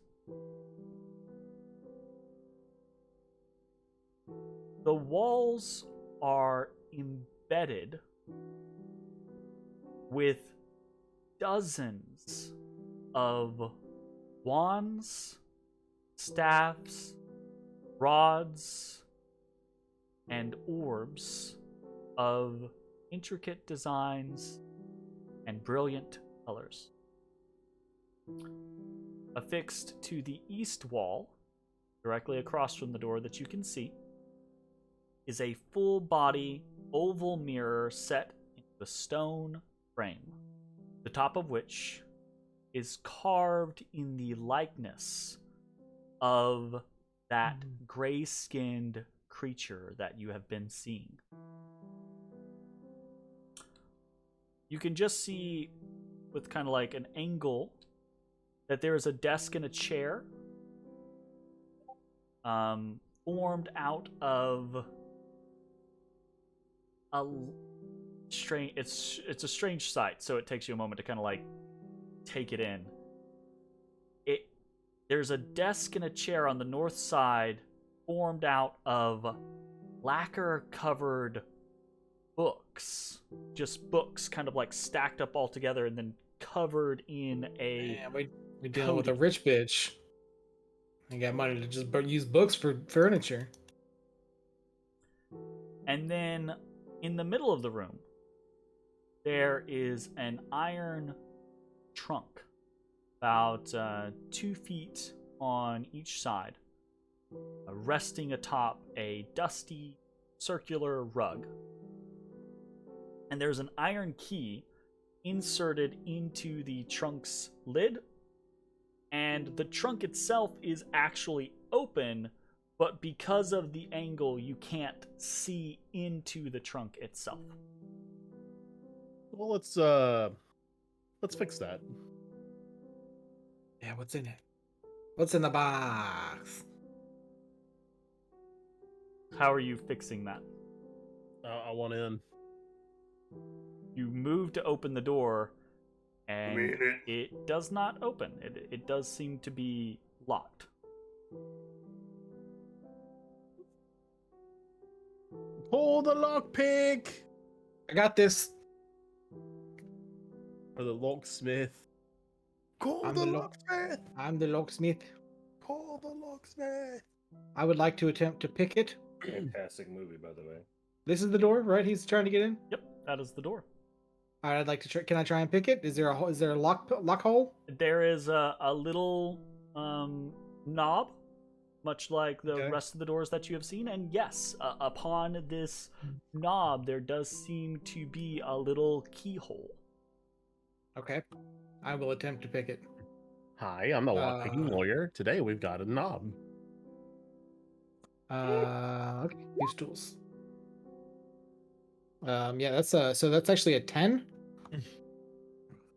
The walls are embedded with dozens of wands, staffs, rods, and orbs of intricate designs and brilliant colors. Affixed to the east wall, directly across from the door that you can see, is a full-body oval mirror set into a stone frame, the top of which is carved in the likeness of that gray-skinned creature that you have been seeing. You can just see, with kind of like an angle, that there is a desk and a chair formed out of a strange... It's a strange sight, so it takes you a moment to kind of like take it in. There's a desk and a chair on the north side formed out of lacquer-covered books. Just books kind of like stacked up all together and then covered in a... Man, we're dealing with a rich bitch. I got money to just use books for furniture. And then in the middle of the room, there is an iron trunk, about 2 feet on each side, resting atop a dusty circular rug. And there's an iron key inserted into the trunk's lid, and the trunk itself is actually open, but because of the angle, you can't see into the trunk itself. Well, let's fix that. Yeah, what's in it? What's in the box? How are you fixing that? I want in. You move to open the door, and it does not open. It does seem to be locked. Pull the lockpick! I got this. Or the locksmith. Call I'm the the locksmith! I'm the locksmith. Call the locksmith! I would like to attempt to pick it. Fantastic movie, by the way. This is the door, right? He's trying to get in. Yep, that is the door. All right, I'd like to try. Can I try and pick it? Is there a lock hole? There is a little knob, much like the Okay. rest of the doors that you have seen. And yes, upon this knob, there does seem to be a little keyhole. Okay. I will attempt to pick it. Hi, I'm the lockpicking lawyer. Today we've got a knob. Okay. Use tools. Yeah, that's so that's actually a 10.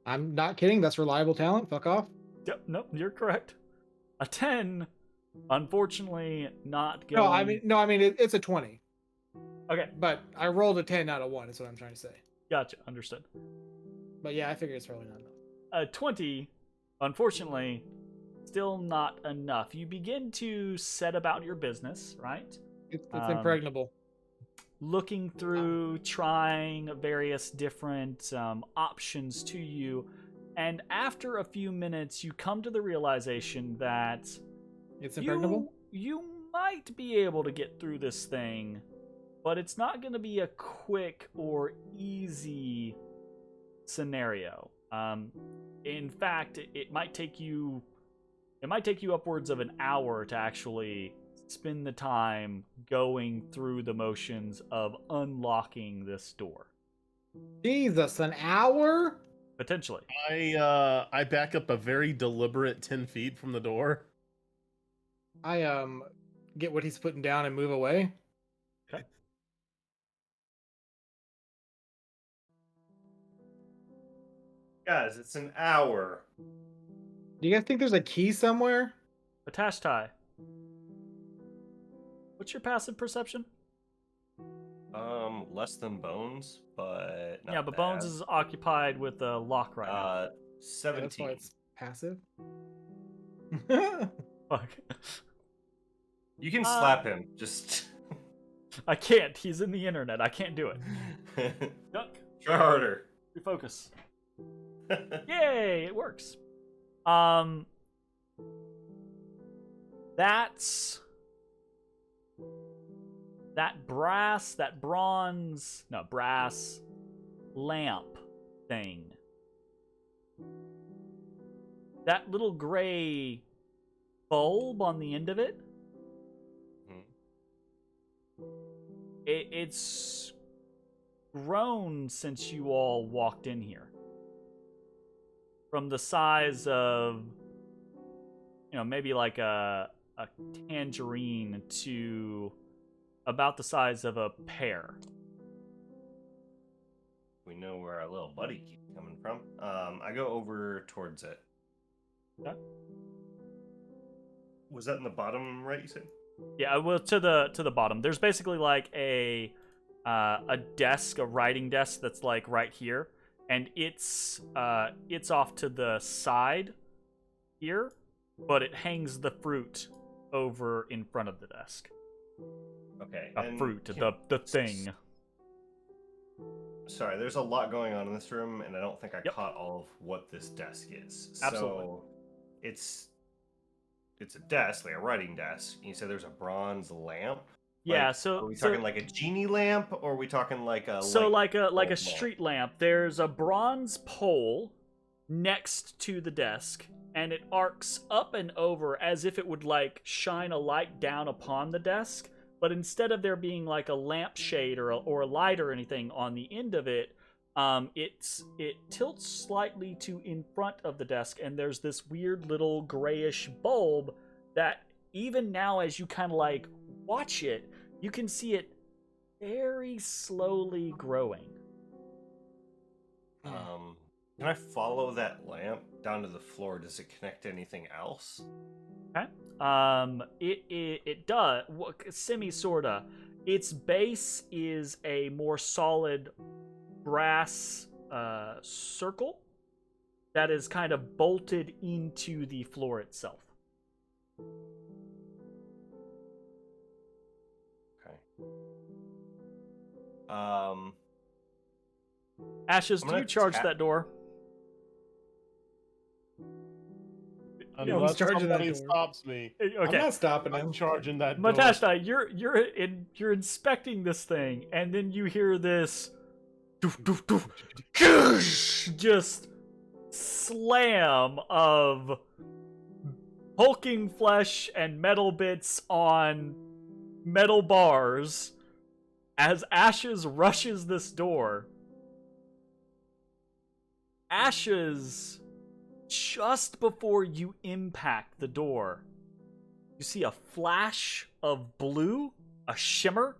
I'm not kidding. That's reliable talent. Fuck off. Yep, nope, you're correct. A 10, unfortunately, not going. No, I mean it's a 20. Okay, But I rolled a 10 out of 1. Is what I'm trying to say. gotcha, understood. But yeah, I figure it's probably not enough. A 20, unfortunately, still not enough. You begin to set about your business, right? It's impregnable. Looking through, trying various different options to you, and after a few minutes, you come to the realization that It's impregnable. you might be able to get through this thing, but it's not going to be a quick or easy scenario. In fact, it might take you upwards of an hour to actually spend the time going through the motions of unlocking this door. Jesus, an hour? Potentially. I back up a very deliberate 10 feet from the door. I get what he's putting down and move away. Okay. Guys, it's an hour. Do you guys think there's a key somewhere? Matashtai. What's your passive perception? Less than Bones, but not Yeah, but Bones bad. is occupied with a lock right now. Yeah, that's 17. why it's passive. Fuck. You can slap him. Just I can't. He's in the internet. I can't do it. Duck. try harder. Refocus. Yay, it works. That's that brass lamp thing. That little gray bulb on the end of it. It's grown since you all walked in here. From the size of, maybe like a tangerine to about the size of a pear. We know where our little buddy keeps coming from. I go over towards it. Okay. Was that in the bottom right, you said? Yeah, well, to the bottom. There's basically like a desk, a writing desk that's like right here, and it's off to the side here, but it hangs the fruit over in front of the desk. Okay. The thing. Sorry, there's a lot going on in this room, and I don't think I Yep. caught all of what this desk is. Absolutely. So it's a desk, like a writing desk. You said there's a bronze lamp. Yeah, Like, so are we talking like a genie lamp, or are we talking like a like a bulb street lamp. There's a bronze pole next to the desk, and it arcs up and over as if it would like shine a light down upon the desk. But instead of there being like a lampshade or a light or anything on the end of it, it tilts slightly to in front of the desk, and there's this weird little grayish bulb that even now, as you kind of like watch it, you can see it very slowly growing. Can I follow that lamp down to the floor? Does it connect to anything else? Okay. It does, sorta. Its base is a more solid brass circle that is kind of bolted into the floor itself. Okay. Ashes, I'm do gonna you charge tap- that door? Unless charging that somebody door. stops me, I'm Okay. not stopping I'm him. charging that door. Matashtai, you're inspecting this thing, and then you hear this doof, doof, doof, just slam of hulking flesh and metal bits on metal bars as Ashes rushes this door. Ashes, just before you impact the door, you see a flash of blue, a shimmer,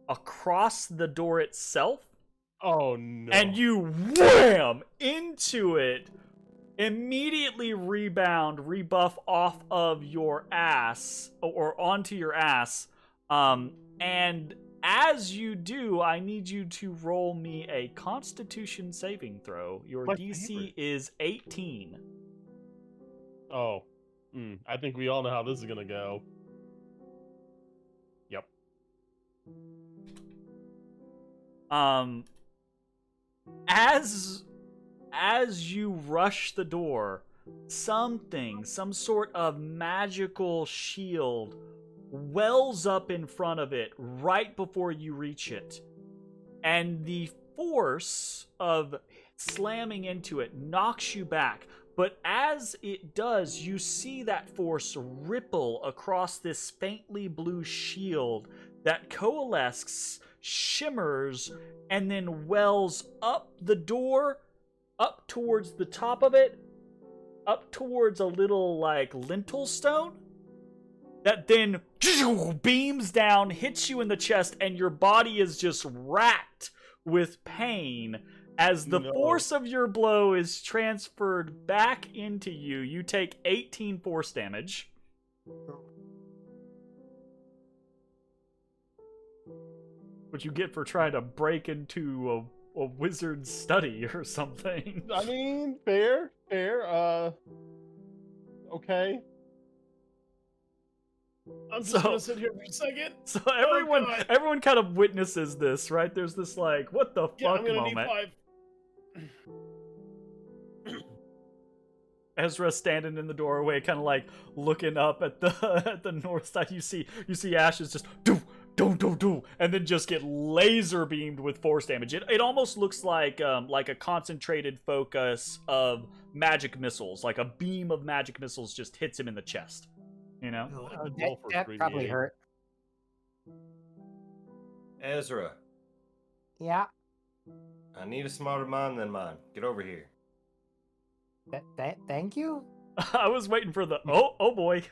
across the door itself. Oh no. And you wham into it, immediately rebuff off of your ass, or onto your ass. And as you do, I need you to roll me a Constitution saving throw. Your My DC favorite. is 18. Oh. I think we all know how this is gonna go. Yep. As you rush the door, some sort of magical shield wells up in front of it right before you reach it. And the force of slamming into it knocks you back. But as it does, you see that force ripple across this faintly blue shield that coalesces, shimmers, and then wells up the door, up towards the top of it, up towards a little, like, lintel stone, that then beams down, hits you in the chest, and your body is just racked with pain. As the force of your blow is transferred back into you, you take 18 force damage. What you get for trying to break into a wizard's study or something. I mean, fair. Okay. I'm just gonna sit here for a second. So everyone kind of witnesses this, right? There's this like, what the Yeah, fuck I'm gonna moment. need 5. Ezra standing in the doorway, kind of like looking up at the north side. You see Ashes just do, and then just get laser beamed with force damage. It almost looks like a concentrated focus of magic missiles, like a beam of magic missiles just hits him in the chest. You know? That probably hurt. Ezra, Yeah. I need a smarter mind than mine. Get over here. Thank you. I was waiting for the oh boy.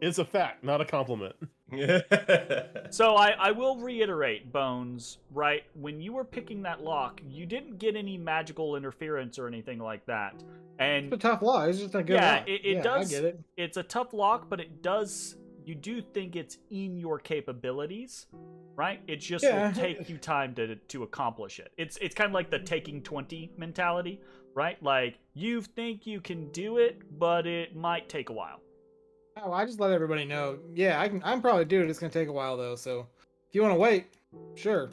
It's a fact, not a compliment. So I will reiterate, Bones, right? When you were picking that lock, you didn't get any magical interference or anything like that. And It's a tough lock. It's just a good yeah, lock. it does. I get it. It's a tough lock, but it does. You do think it's in your capabilities, right? It just will take you time to accomplish it. It's kind of like the taking 20 mentality, right? Like you think you can do it, but it might take a while. Oh, I just let everybody know. Yeah, I'm probably doing it. It's gonna take a while though. So if you want to wait, sure.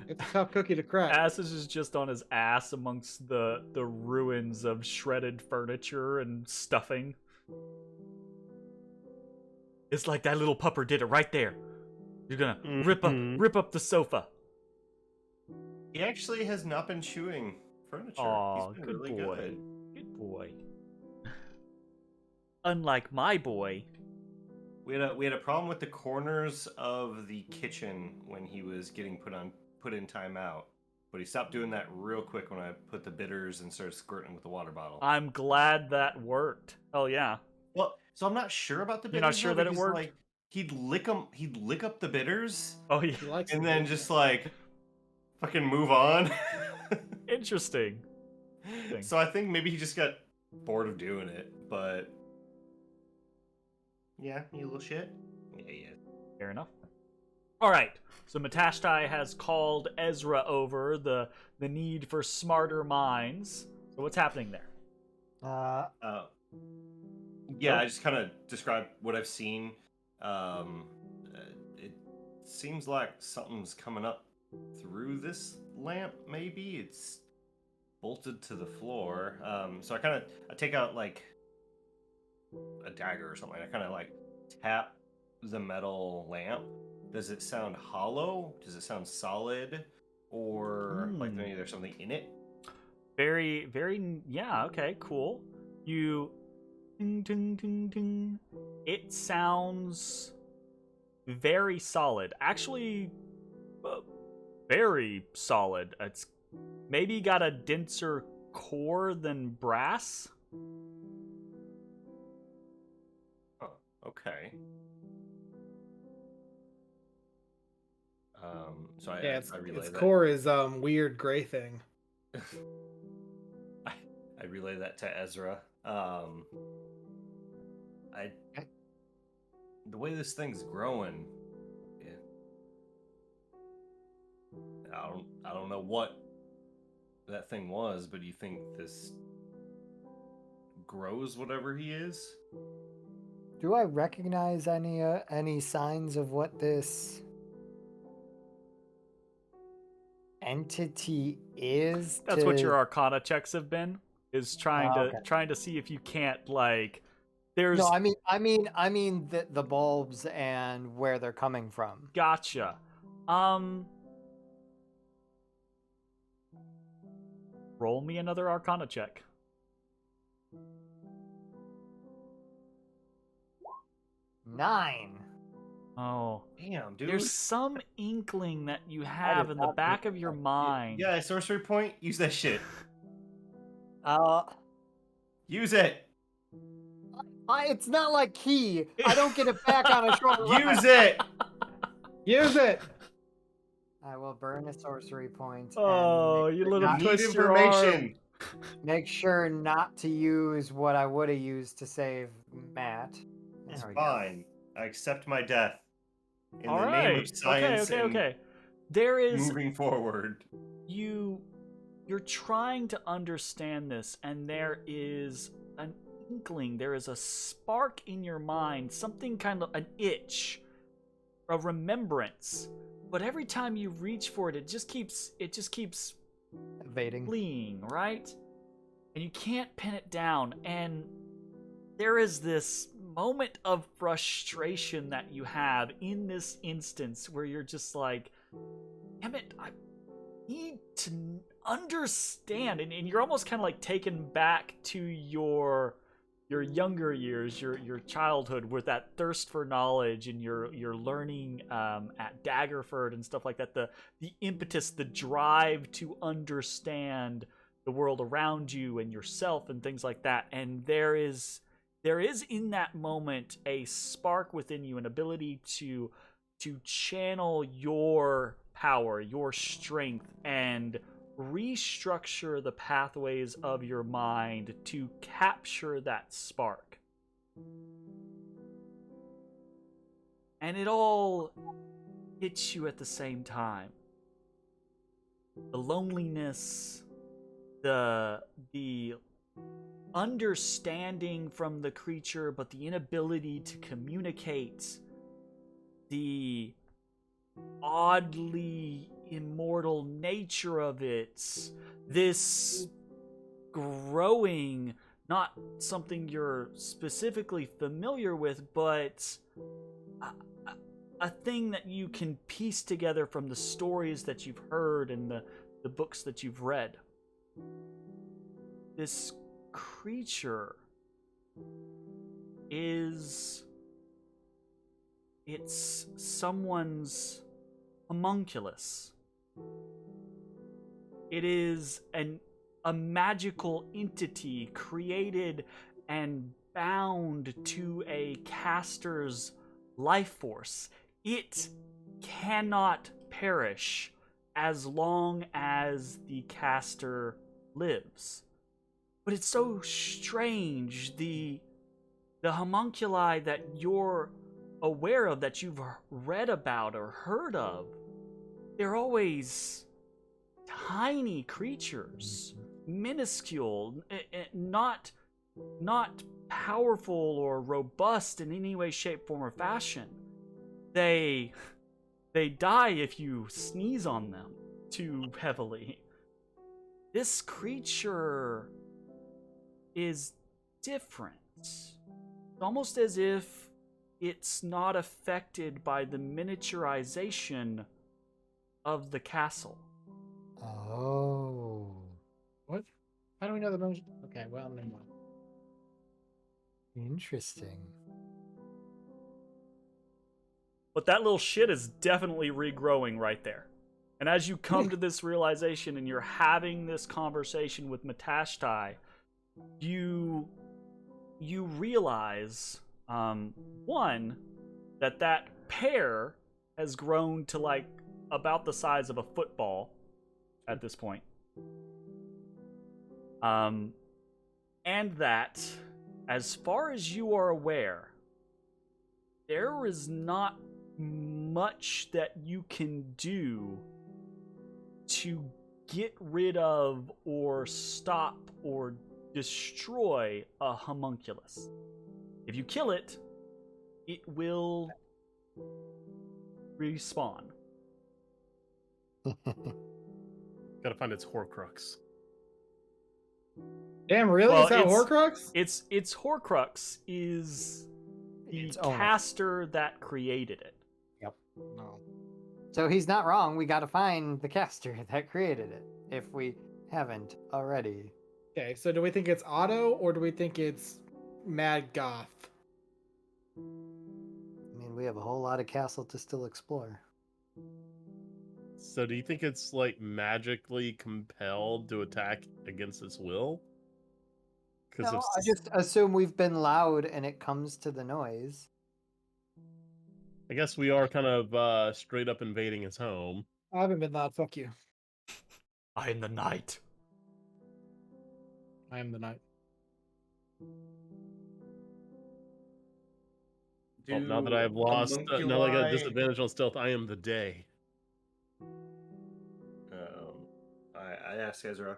It's a tough cookie to crack. Asses is just on his ass amongst the ruins of shredded furniture and stuffing. It's like that little pupper did it right there. You're gonna rip up the sofa. He actually has not been chewing furniture. Aw, He's been good really boy. good. Good boy. Unlike my boy. We had a problem with the corners of the kitchen when he was getting put in timeout, but he stopped doing that real quick when I put the bitters and started squirting with the water bottle. I'm glad that worked. Oh yeah. Well, so I'm not sure about the bitters. You're not sure though, that it because, worked? Like, he'd lick up the bitters, Oh yeah. He likes and it. then just like fucking move on. Interesting. So I think maybe he just got bored of doing it, but yeah, you little shit. Yeah. Fair enough. All right. So Matashtai has called Ezra over the need for smarter minds. So what's happening there? Yeah, I just kind of described what I've seen. It seems like something's coming up through this lamp. Maybe it's bolted to the floor. So I take out like a dagger or something. I kind of like tap the metal lamp, does it sound hollow? Does it sound solid? Or like maybe there's something in it? Very, very, yeah, okay, cool. You, ding, ding, ding, ding. It sounds very solid. Actually, very solid. It's maybe got a denser core than brass. Oh, okay. So I relay its that. core is weird gray thing. I relay that to Ezra. The way this thing's growing, I don't know what that thing was, but do you think this grows whatever he is? Do I recognize any signs of what this entity is? That's what your Arcana checks have been. Is trying to see if you can't like. There's No, I mean the bulbs and where they're coming from. Gotcha. Roll me another Arcana check. 9. Oh, damn, dude. there's some inkling that you have in the back of your mind. Yeah, sorcery point. Use that shit. Uh, Use it. it's not like key. I don't get it back on a short Use it. Use it. I will burn a sorcery point. Oh, and you little Need twist your arm. information. make sure not to use what I would have used to save Matt. It's There we go. fine. I accept my death. In All the right. name of science Okay. There and is moving forward. you're trying to understand this, and there is an inkling, there is a spark in your mind, something kind of an itch, a remembrance. But every time you reach for it, it just keeps Evading. fleeing, right? And you can't pin it down. And there is this moment of frustration that you have in this instance where you're just like, damn it, I need to understand. And you're almost kind of like taken back to your younger years, your childhood, with that thirst for knowledge, and your learning at Daggerford and stuff like that. The impetus, the drive to understand the world around you and yourself and things like that. And there is in that moment a spark within you, an ability to channel your power, your strength, and restructure the pathways of your mind to capture that spark. And it all hits you at the same time. The loneliness, the understanding from the creature, but the inability to communicate, the oddly immortal nature of it, this growing, not something you're specifically familiar with, but a thing that you can piece together from the stories that you've heard and the books that you've read. This creature it's someone's homunculus. It is a magical entity created and bound to a caster's life force. It cannot perish as long as the caster lives. But it's so strange, the homunculi that you're aware of, that you've read about or heard of, they're always tiny creatures, minuscule, not powerful or robust in any way, shape, form, or fashion. They die if you sneeze on them too heavily. This creature is different. It's almost as if it's not affected by the miniaturization of the castle. Oh. What? How do we know the motion? Okay, well, never mind. Interesting. But that little shit is definitely regrowing right there. And as you come to this realization and you're having this conversation with Matashtai, you realize, one, that pear has grown to like about the size of a football at this point. And that, as far as you are aware, there is not much that you can do to get rid of or stop or destroy a homunculus. If you kill it, it will respawn. Gotta find its Horcrux. Damn, really? Well, Is that Horcrux? Its Horcrux is the Its owner. caster that created it. No. So he's not wrong. We got to find the caster that created it, if we haven't already. Okay, so do we think it's Otto or do we think it's Mad Goth? I mean, we have a whole lot of castle to still explore. So do you think it's like magically compelled to attack against its will? Because No, I just assume we've been loud and it comes to the noise. I guess we are kind of straight up invading his home. I haven't been loud. Fuck you. I am the knight. I am the knight. Well, now that I've lost, now that I got a disadvantage on stealth, I am the day. I asked Ezra,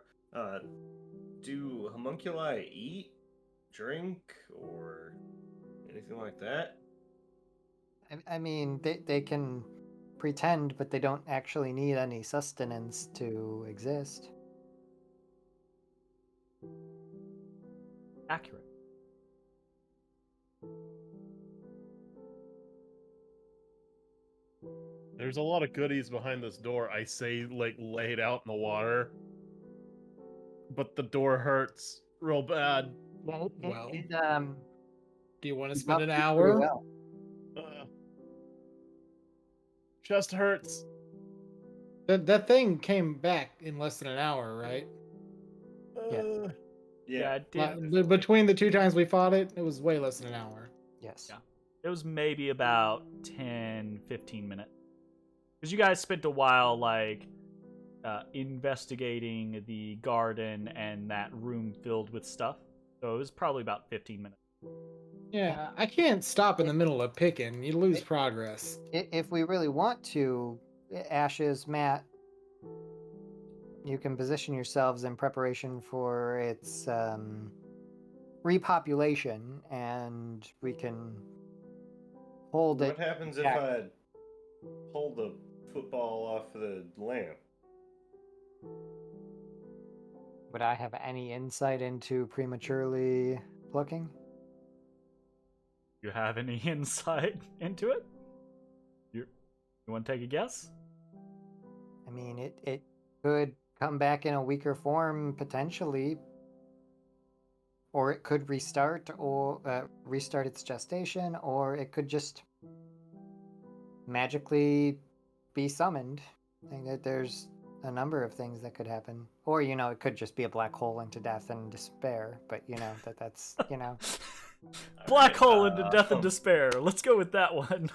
do homunculi eat, drink, or anything like that? I mean, they can pretend, but they don't actually need any sustenance to exist. Accurate. There's a lot of goodies behind this door. I say, like, lay it out in the water. But the door hurts real bad. Well, Well, it, do you want to it's spend not an pretty hour? well. Chest hurts. That thing came back in less than an hour, right? Yeah, it did. Like, between the two times we fought it, it was way less than an hour. Yes. Yeah. It was maybe about 10, 15 minutes. Because you guys spent a while, like, investigating the garden and that room filled with stuff. So it was probably about 15 minutes. Yeah, I can't stop in the middle of picking. You lose progress. If we really want to, Ashes, Matt, you can position yourselves in preparation for its repopulation, and we can hold What it. happens if I pull the football off the lamp? Would I have any insight into prematurely plucking? You have any insight into it? You want to take a guess? I mean, it could come back in a weaker form potentially, or it could restart or restart its gestation, or it could just magically be summoned. I think that there's a number of things that could happen, or it could just be a black hole into death and despair. But that's Black hole into death and despair. Let's go with that one.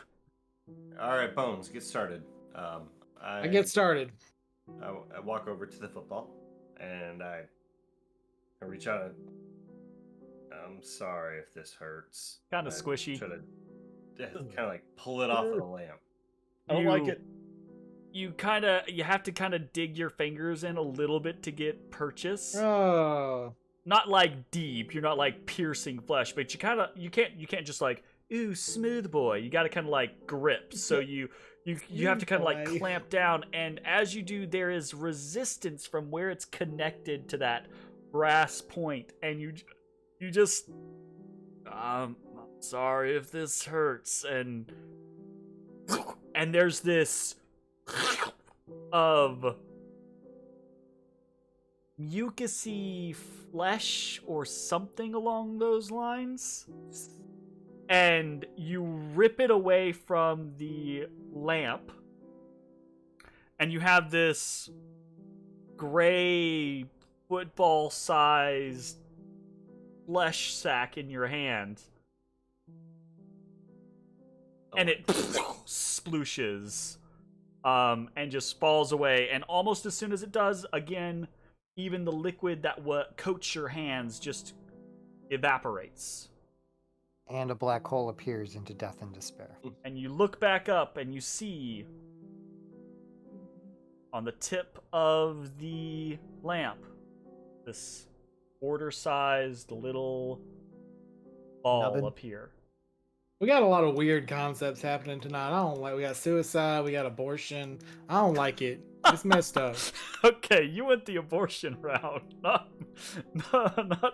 All right, Bones, get started. I get started. I walk over to the football and I reach out. I'm sorry if this hurts. Kind of squishy. Try to kind of like pull it off of the lamp. I don't like it. You have to kind of dig your fingers in a little bit to get purchase. Oh. Not like deep. You're not like piercing flesh, but you can't just like, ooh, smooth boy. You got to kind of like grip. So you have to kind of like clamp down, and as you do, there is resistance from where it's connected to that brass point, and you just sorry if this hurts, and there's this of mucousy flesh or something along those lines, and you rip it away from the lamp, and you have this gray football-sized flesh sack in your hand, and it splooshes and just falls away, and almost as soon as it does, again, even the liquid that coats your hands just evaporates. And a black hole appears into death and despair. And you look back up and you see on the tip of the lamp this quarter-sized little ball Nubbin. appear. We got a lot of weird concepts happening tonight. I don't like. We got suicide. We got abortion. I don't like it. It's messed up. Okay, you went the abortion route, not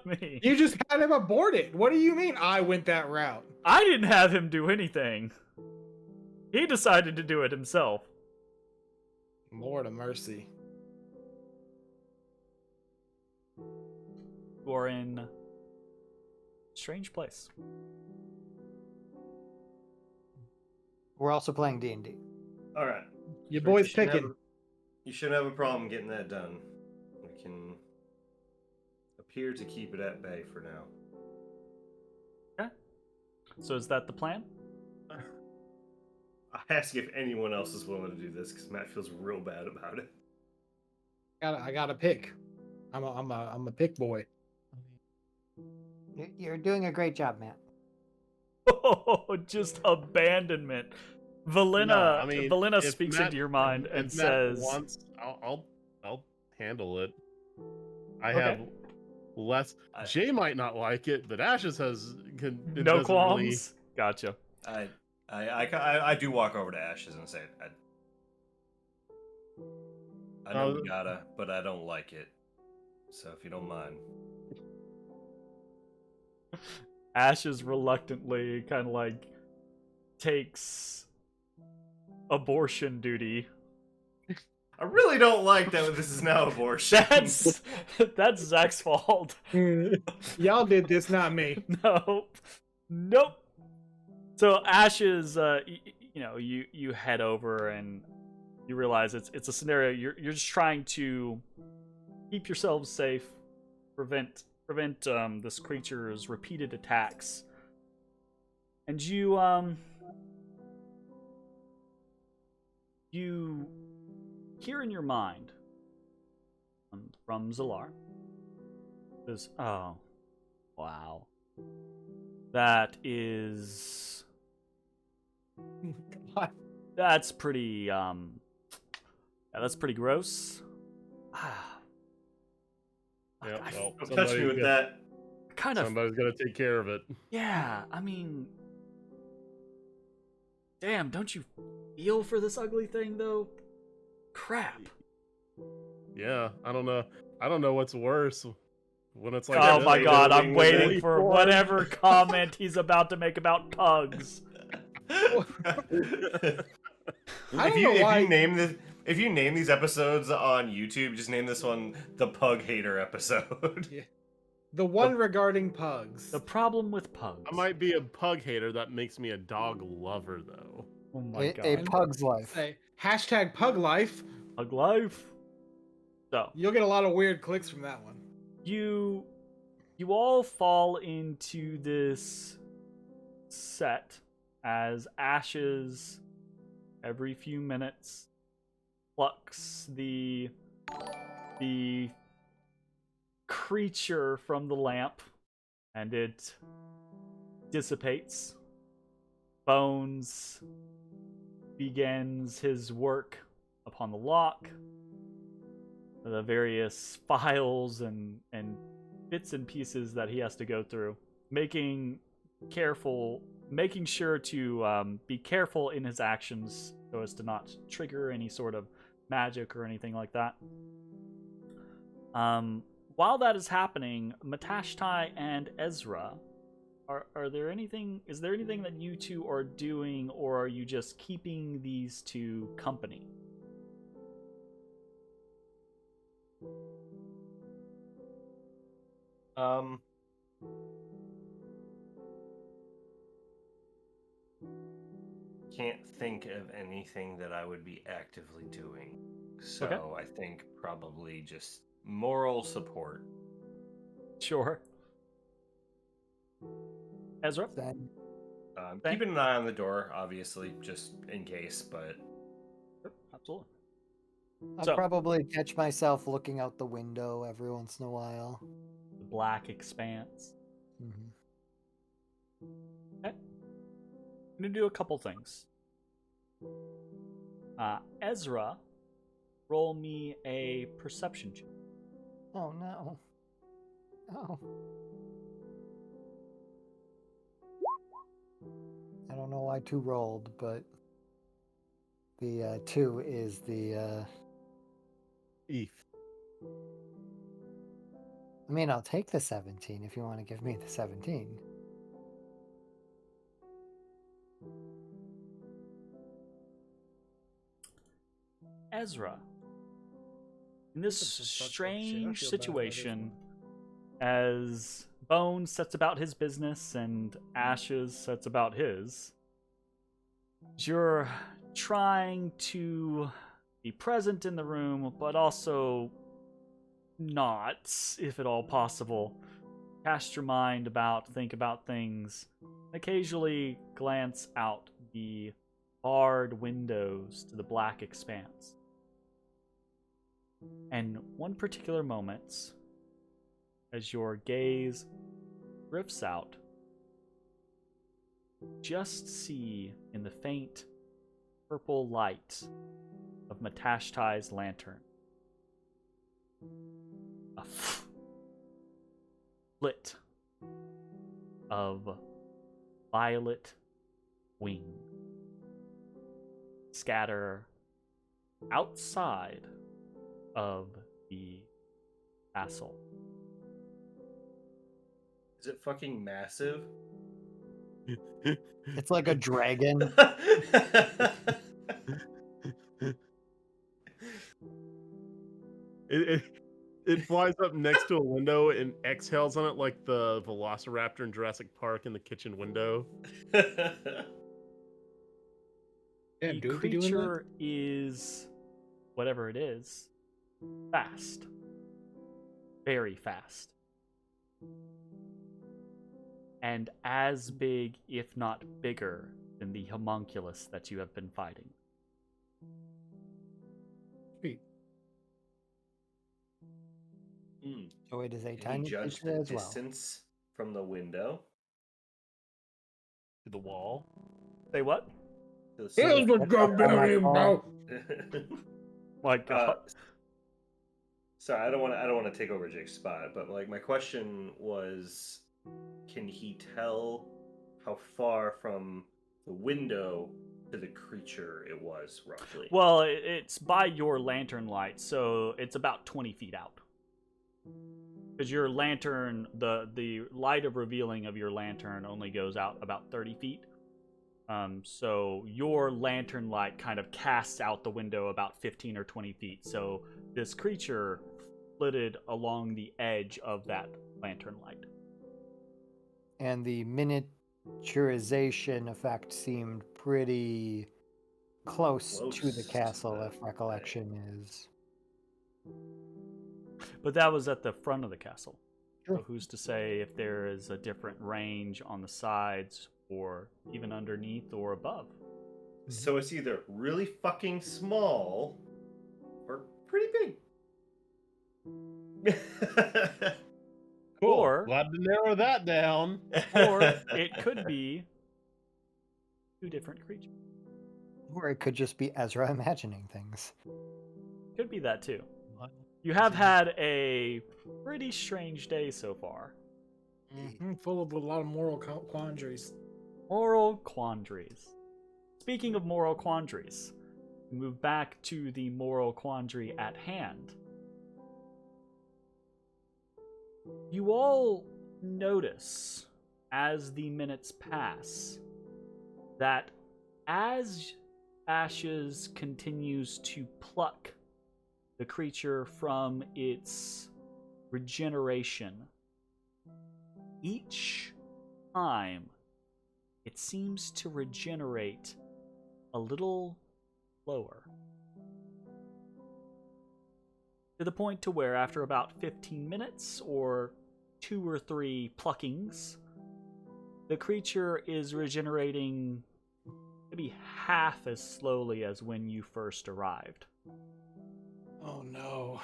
me. You just had him aborted. What do you mean I went that route? I didn't have him do anything. He decided to do it himself. Lord of mercy. You are in a strange place. We're also playing D&D. All right. Your boy's shouldn't have picking. You shouldn't have a problem getting that done. We can appear to keep it at bay for now. Okay. So is that the plan? I ask if anyone else is willing to do this because Matt feels real bad about it. I got to pick. I'm a pick boy. You're doing a great job, Matt. Oh, just abandonment. Valina, No, I mean, Valina if speaks Matt- into your mind if and Matt says, wants, I'll handle it. I Okay. have less. Jay might not like it, but Ashes has "No qualms." Gotcha. I do walk over to Ashes and say, I know we gotta, but I don't like it. So if you don't mind. Ashes reluctantly kind of like takes abortion duty. I really don't like that this is now abortion. That's Zach's fault. Y'all did this, not me. Nope. So Ashes, you head over and you realize it's a scenario. You're just trying to keep yourselves safe, prevent this creature's repeated attacks, and you hear in your mind from Zalar says, "Oh, wow, that is that's pretty that's pretty gross." Yeah, well, Don't touch me with that. Kind of. Somebody's got to take care of it. Yeah, I mean, damn, don't you feel for this ugly thing though? Crap. Yeah, I don't know what's worse when it's like. Oh this, my or god, I'm living waiting with for whatever comment he's about to make about pugs. If you name these episodes on YouTube, just name this one the Pug Hater episode. Yeah. The one regarding pugs. The problem with pugs. I might be a pug hater. That makes me a dog lover, though. Oh my god. A pug's life. Say, hashtag pug life. Pug life. So You'll get a lot of weird clicks from that one. you all fall into this set as Ashes every few minutes plucks the creature from the lamp and it dissipates. Bones begins his work upon the lock. The various files and bits and pieces that he has to go through, making sure to be careful in his actions so as to not trigger any sort of magic or anything like that. While that is happening, Matashtai and Ezrah Are there anything? Is there anything that you two are doing, or are you just keeping these two company? Can't think of anything that I would be actively doing. So Okay. I think probably just moral support. Sure. Ezra? Same. Same. Keeping an eye on the door, obviously, just in case, but Sure, absolutely. I'll So- probably catch myself looking out the window every once in a while. The black expanse. Hmm. I'm gonna do a couple things. Ezra, roll me a perception check. Oh no. Oh. I don't know why 2 rolled, but the 2 is the. Eth. I mean, I'll take the 17 if you want to give me the 17. Ezra, in this That's a suspect shit. I strange feel bad about this situation, one. as Bone sets about his business and Ashes sets about his, you're trying to be present in the room, but also not, if at all possible. Cast your mind about, think about things, occasionally glance out the barred windows to the black expanse. And one particular moment, as your gaze drifts out, just see in the faint purple light of Matashtai's lantern a flit of violet wing scatter outside of the castle. is it fucking massive? It's like a dragon. It flies up next to a window and exhales on it like the Velociraptor in Jurassic Park in the kitchen window. Damn, The dude, be doing that? creature is, whatever it is, fast. Very fast. And as big, if not bigger, than the homunculus that you have been fighting. Sweet. So it is a Can he tiny judge creature the as well. distance from the window? To the wall. Say what? To the Here's ceiling? what's good about him, bro. My God. Sorry, I don't want to take over Jake's spot, but like my question was, can he tell how far from the window to the creature it was roughly? Well, it's by your lantern light, so it's about 20 feet out. Because your lantern, the light of revealing of your lantern only goes out about 30 feet. So your lantern light kind of casts out the window about 15 or 20 feet. So this creature flitted along the edge of that lantern light. And the miniaturization effect seemed pretty close to Close the to castle, the if recollection is. But that was at the front of the castle. Sure. So who's to say if there is a different range on the sides or even underneath or above? So it's either really fucking small or pretty big. Cool. Or- Glad to narrow that down. Or it could be 2 different creatures. Or it could just be Ezra imagining things. Could be that too. You have had a pretty strange day so far. Full of a lot of moral quandaries. Moral quandaries. Speaking of moral quandaries, we move back to the moral quandary at hand. You all notice as the minutes pass that as Ashes continues to pluck the creature from its regeneration, each time it seems to regenerate a little slower. To the point to where after about 15 minutes or 2 or 3 pluckings, the creature is regenerating maybe half as slowly as when you first arrived. Oh no.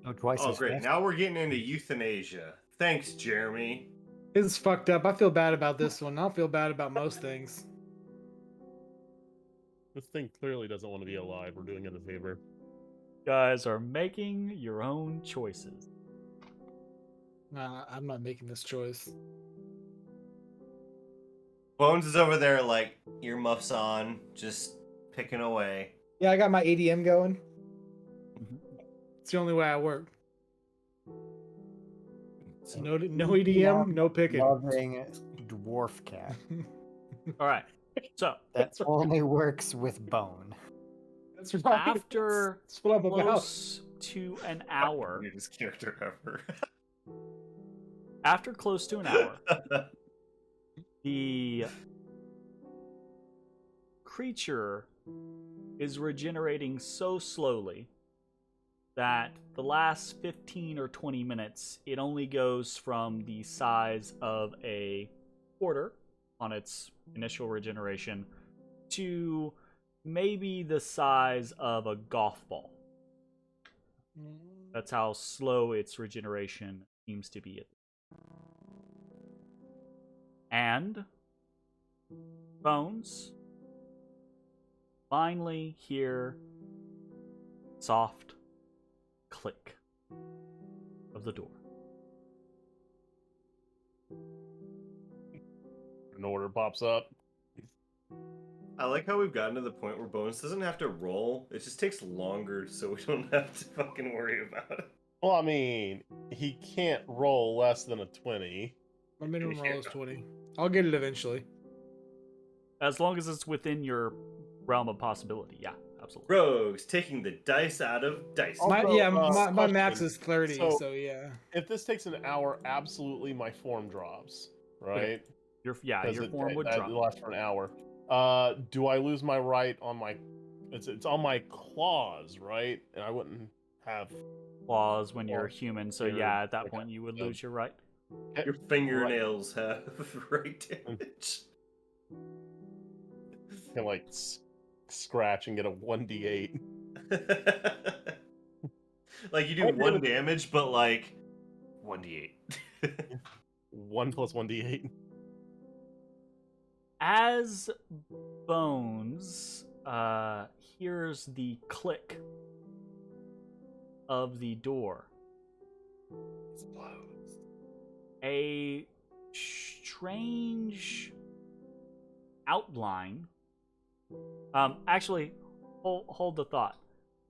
Oh, twice Oh, as great. fast. Now we're getting into euthanasia. Thanks, Jeremy. It's fucked up. I feel bad about this one. I don't feel bad about most things. This thing clearly doesn't want to be alive. We're doing it a favor. Guys are making your own choices. Nah, I'm not making this choice. Bones is over there, like, earmuffs on, just picking away. Yeah, I got my ADM going. It's the only way I work. So, No EDM, no picking. Loving dwarf cat. All right. So, That only works with bone. That's right. after That's what I'm about. close to an hour, weirdest character ever. after close to an hour, the creature is regenerating so slowly that the last 15 or 20 minutes, it only goes from the size of a quarter on its initial regeneration to maybe the size of a golf ball. That's how slow its regeneration seems to be. And Bones finally hear soft click of the door. An order pops up. I like how we've gotten to the point where Bones doesn't have to roll. It just takes longer so we don't have to fucking worry about it. Well, I mean, he can't roll less than a 20. My minimum roll is 20. I'll get it eventually. As long as it's within your realm of possibility, yeah, absolutely. Rogues taking the dice out of dice. My question. max is 30, So- so yeah. If this takes an hour, absolutely my form drops, right? Your Because your form would it drop. lasts for an hour. Do I lose my right on my? It's on my claws, right? And I wouldn't have. Claws when you're Claws. human, so You're- yeah, at that okay. point you would Yeah. lose your right. Your fingernails have right damage. Can like scratch and get a 1d8. Like you do one damage, but like 1d8. 1 plus 1d8. As Bones hears the click of the door, a strange outline. Actually, hold the thought.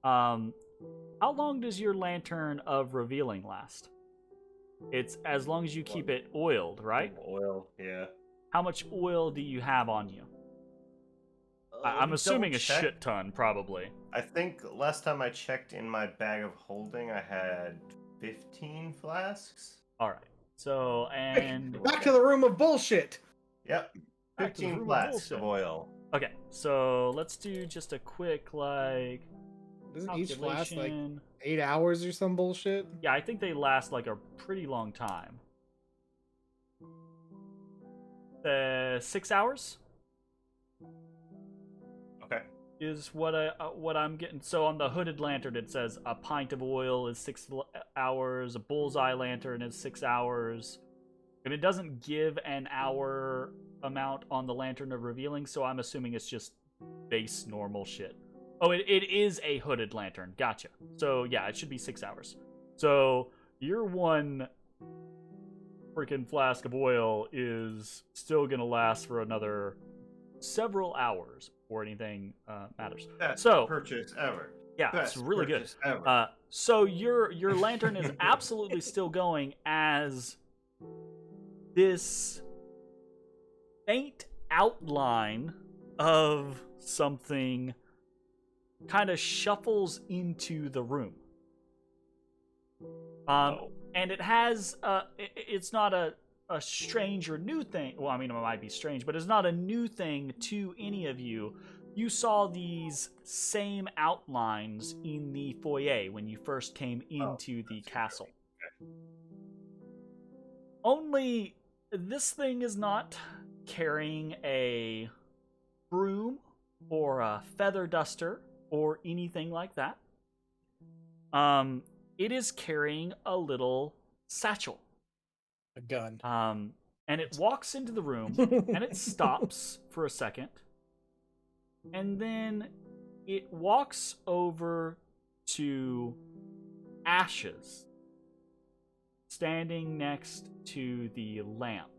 How long does your lantern of revealing last? It's as long as you keep it oiled, right? Oil, yeah. How much oil do you have on you? I'm assuming a shit ton, probably. I think last time I checked in my bag of holding, I had 15 flasks. All right. So, and Back to the room of bullshit. Yep, Back to the 15 room of flasks bullshit. of oil. okay. So let's do just a quick like Doesn't each last like calculation. 8 hours or some bullshit? Yeah, I think they last like a pretty long time. 6 hours Okay. is what I'm getting. So on the hooded lantern, it says a pint of oil is 6 hours. A bullseye lantern is 6 hours, and it doesn't give an hour amount on the lantern of revealing. So I'm assuming it's just base normal shit. Oh, it is a hooded lantern. Gotcha. So yeah, it should be 6 hours. So your one freaking flask of oil is still gonna last for another several hours before anything matters. Best So purchase ever. yeah, Best it's really good. purchase Ever. So your lantern is absolutely still going as this faint outline of something kind of shuffles into the room. And it has it's not a strange or new thing. Well, I mean, it might be strange, but it's not a new thing to any of you. You saw these same outlines in the foyer when you first came into the castle. Only this thing is not carrying a broom or a feather duster or anything like that. It is carrying a little satchel. A gun. And it walks into the room and it stops for a second. And then it walks over to Ashes, standing next to the lamp.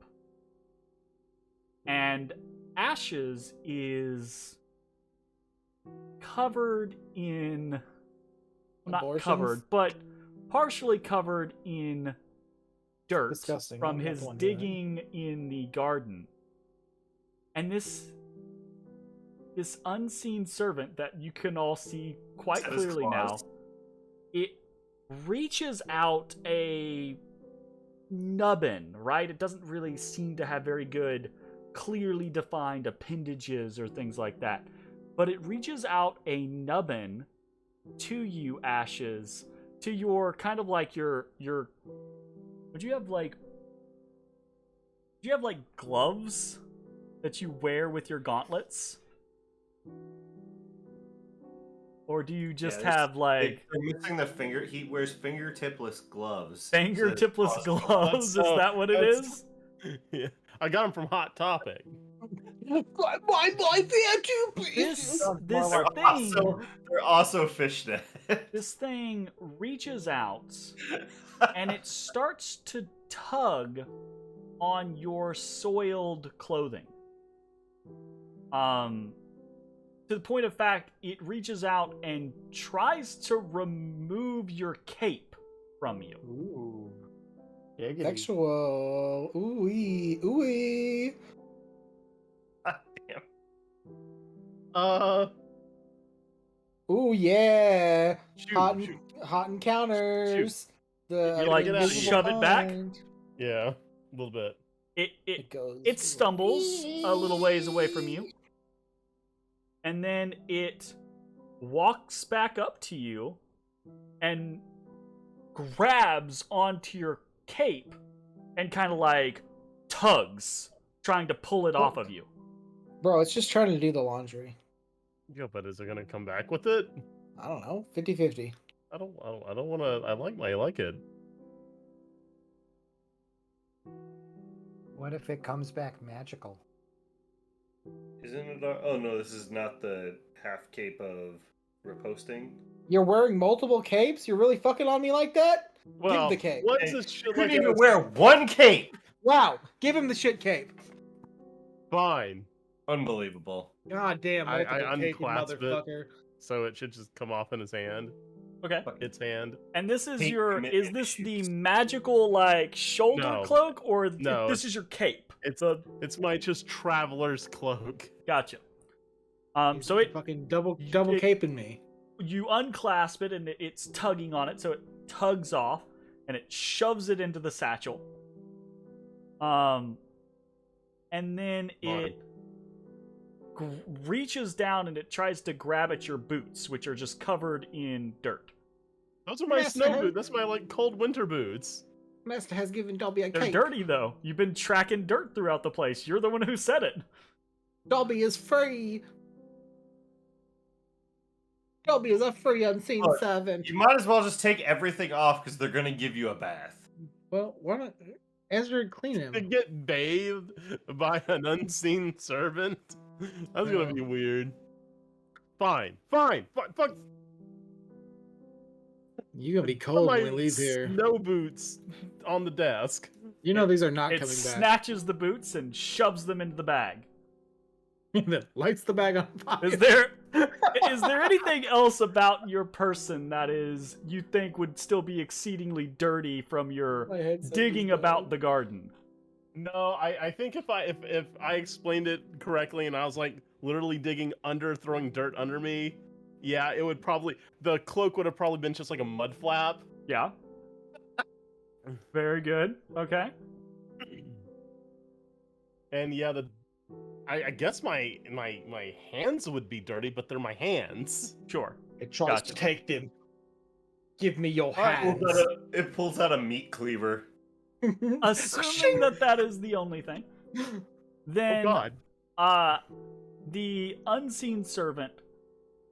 And Ashes is covered in... Not Abortions? covered, but partially covered in dirt Disgusting. from I'm not his the one doing digging in the garden. And this unseen servant that you can all see quite Set his clearly now, claws. it reaches out a nubbin, right? It doesn't really seem to have very good, clearly defined appendages or things like that. But it reaches out a nubbin to you, Ashes, to your kind of like your would you have like gloves that you wear with your gauntlets? Or do you just have like They're missing the finger. He wears fingertipless gloves. fingertipless gloves? Is that what it is? Yeah, I got them from Hot Topic. Why there too, This They're thing they're also fishnet. this thing reaches out and it starts to tug on your soiled clothing. To the point of fact, it reaches out and tries to remove your cape from you. Ooh. Giggity. Sexual. Ooh-wee. Ooh-wee. Ooh, yeah. Shoot. Hot encounters. The You like invisible shove it back? mind. Yeah, a little bit. It goes. it stumbles a little ways away from you. And then it walks back up to you and grabs onto your cape and kind of like tugs, trying to pull it off of you. Bro, it's just trying to do the laundry. Yeah, but is it gonna come back with it? I don't know. 50-50. I don't want to. I like it. What if it comes back magical? Isn't it? Oh no, this is not the half cape of riposting. You're wearing multiple capes? You're really fucking on me like that? Well, Give the cape. what's this shit You like? didn't even wear one cape. Wow. Give him the shit cape. Fine. Unbelievable. God damn, I multiple cape, you unclasp it. motherfucker. So it should just come off in his hand. Okay. Its hand. And this is Cape your commitment is this the issues. magical like shoulder No. cloak or No, this is your cape? It's my just traveler's cloak. Gotcha. He's So it fucking double it- caping me. you unclasp it and it's tugging on it, so it tugs off and it shoves it into the satchel. And then it reaches down and it tries to grab at your boots, which are just covered in dirt. Those are my Master snow Hand. boots. That's my like cold winter boots. Master has given Dobby a They're cape. dirty though. You've been tracking dirt throughout the place. You're the one who said it. Dobby is free. Dobby is a free unseen Look, servant. You might as well just take everything off because they're gonna give you a bath. Well, why not Ezra clean To him? get bathed by an unseen servant. That's gonna be weird. Fine. Fuck. You're gonna be Put cold my when we leave here. snow boots on the desk. You know these are not It coming back. snatches the boots and shoves them into the bag. And then lights the bag on fire. Is there anything else about your person that is you think would still be exceedingly dirty from your My headset digging just about died. the garden? No, I think if I explained it correctly and I was like literally digging under, throwing dirt under me, yeah, it would probably the cloak would have probably been just like a mud flap. Yeah. Very good. Okay. And yeah, I guess my hands would be dirty, but they're my hands. Sure. It tries Gotcha. to take them. Give me your It hands. it pulls out a meat cleaver. Assuming that is the only thing, then Oh God. the unseen servant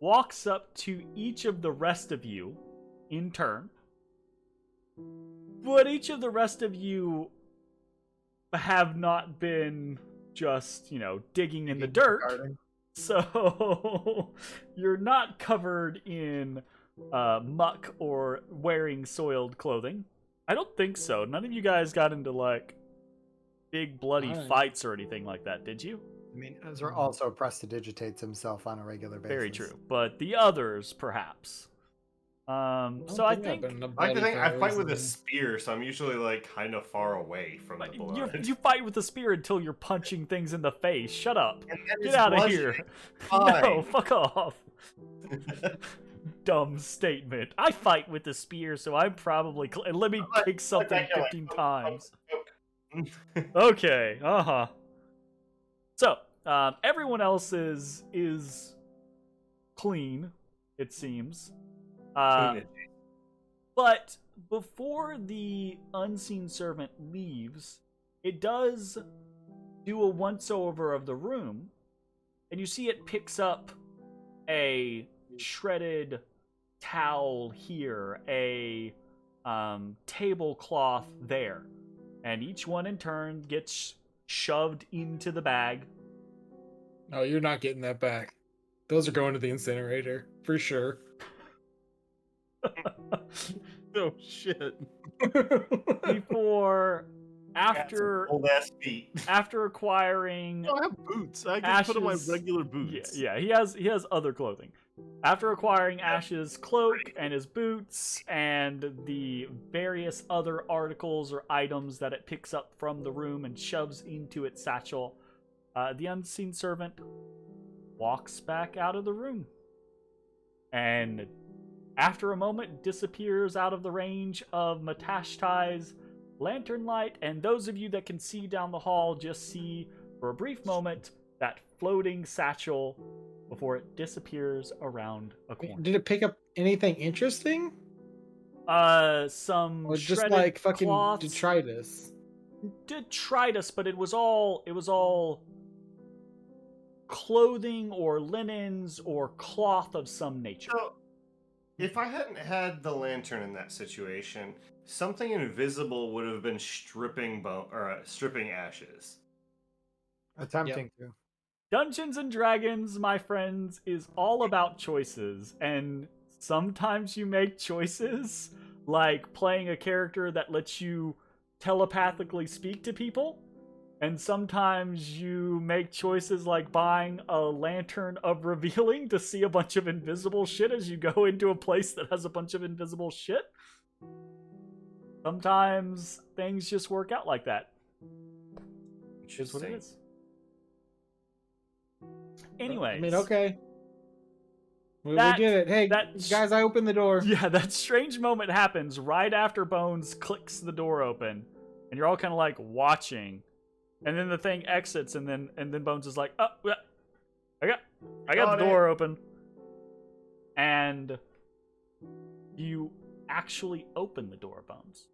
walks up to each of the rest of you in turn, but each of the rest of you have not been just, digging in the dirt, so you're not covered in muck or wearing soiled clothing. I don't think so. None of you guys got into like big bloody Alright. fights or anything like that, did you? I mean, Ezra also prestidigitates himself on a regular basis. Very true. But the others, perhaps. So I think I like to think I fight with a spear, so I'm usually like kind of far away from the blood. you fight with a spear until you're punching things in the face. Shut up. And then Get it's out of bludgeoning. here. Fine. No, fuck off. Dumb statement. I fight with a spear, so I'm probably... let me kick something 15 times. Okay, So, everyone else is clean, it seems. But before the unseen servant leaves, it does do a once-over of the room, and you see it picks up a shredded towel here, a tablecloth there, and each one in turn gets shoved into the bag. Oh, you're not getting that back. Those are going to the incinerator for sure. Oh shit. Before, after Old ass feet. after acquiring I have boots. I can put on my Ash's- regular boots. Yeah, he has other clothing. After acquiring Ash's cloak and his boots and the various other articles or items that it picks up from the room and shoves into its satchel, the unseen servant walks back out of the room. And after a moment, disappears out of the range of Matashtai's lantern light, and those of you that can see down the hall just see, for a brief moment, that floating satchel before it disappears around a corner. Did it pick up anything interesting? Some Or just shredded like fucking cloths. detritus? Detritus, but it was all clothing or linens or cloth of some nature. So, if I hadn't had the lantern in that situation, something invisible would have been stripping ashes. Attempting to. Dungeons and Dragons, my friends, is all about choices, and sometimes you make choices, like playing a character that lets you telepathically speak to people, and sometimes you make choices like buying a lantern of revealing to see a bunch of invisible shit as you go into a place that has a bunch of invisible shit. Sometimes things just work out like that. It's what it is. Anyways. I mean, okay. We That- did it. Hey, that- guys, I opened the door. Yeah, that strange moment happens right after Bones clicks the door open, and you're all kind of like watching, and then the thing exits, and then Bones is like, "Oh, yeah, I got the door open," and you actually open the door, Bones.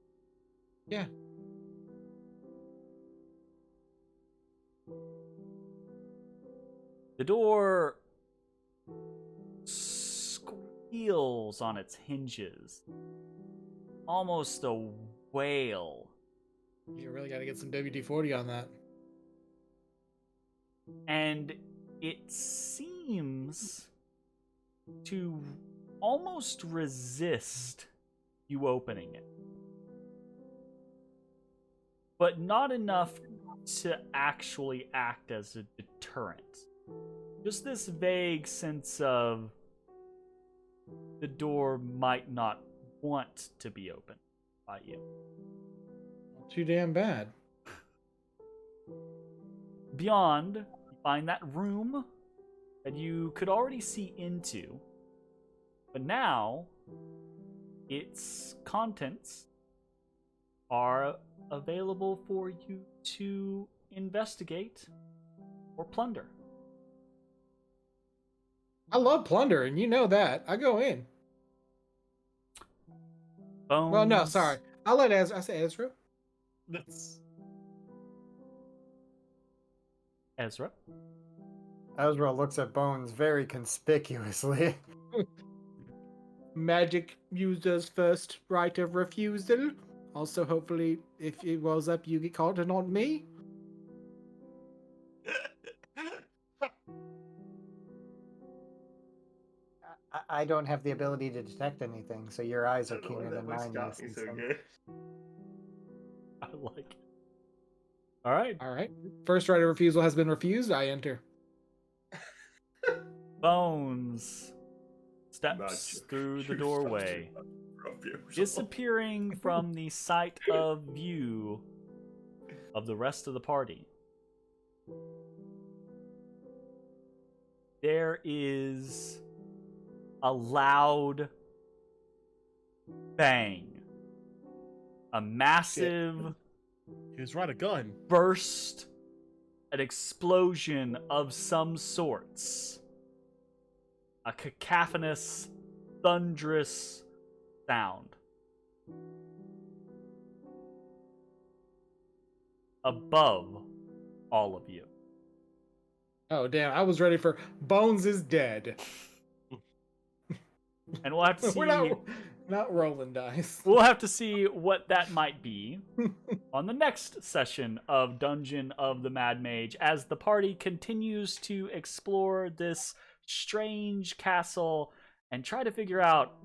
Yeah. The door squeals on its hinges, almost a wail. You really got to get some WD-40 on that. And it seems to almost resist you opening it. But not enough to actually act as a deterrent. just this vague sense of the door might not want to be opened by you. Not too damn bad. Beyond, you find that room that you could already see into, but now its contents are available for you to investigate or plunder. I love plunder, and you know that. I go in. Bones. Well, no, sorry. I'll let Ezra. I say Ezra. That's Ezra. Ezra looks at Bones very conspicuously. Magic user's first right of refusal. Also, hopefully, if it rolls up, you get called and not me. I don't have the ability to detect anything, so your eyes are keener than mine. Got me so good. I like it. All right. All right. First right of refusal has been refused. I enter. Bones steps Not through the you doorway, fucking disappearing from the sight of view of the rest of the party. There is a loud bang. A massive he was right, a gun. burst, an explosion of some sorts. A cacophonous, thunderous sound. Above all of you. Oh, damn. I was ready for Bones is dead. And we'll have to see. We're not rolling dice. We'll have to see what that might be on the next session of Dungeon of the Mad Mage as the party continues to explore this strange castle and try to figure out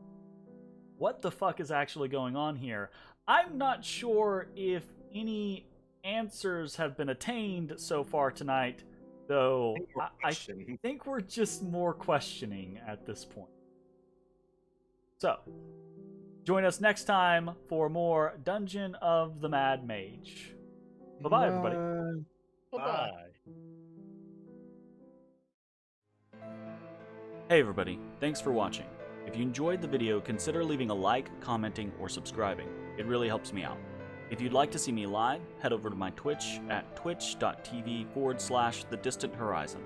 what the fuck is actually going on here. I'm not sure if any answers have been attained so far tonight, though I think we're just more questioning at this point. So, join us next time for more Dungeon of the Mad Mage. Bye-bye, everybody. Bye-bye. Hey everybody, thanks for watching. If you enjoyed the video, consider leaving a like, commenting, or subscribing. It really helps me out. If you'd like to see me live, head over to my Twitch at twitch.tv/thedistanthorizon.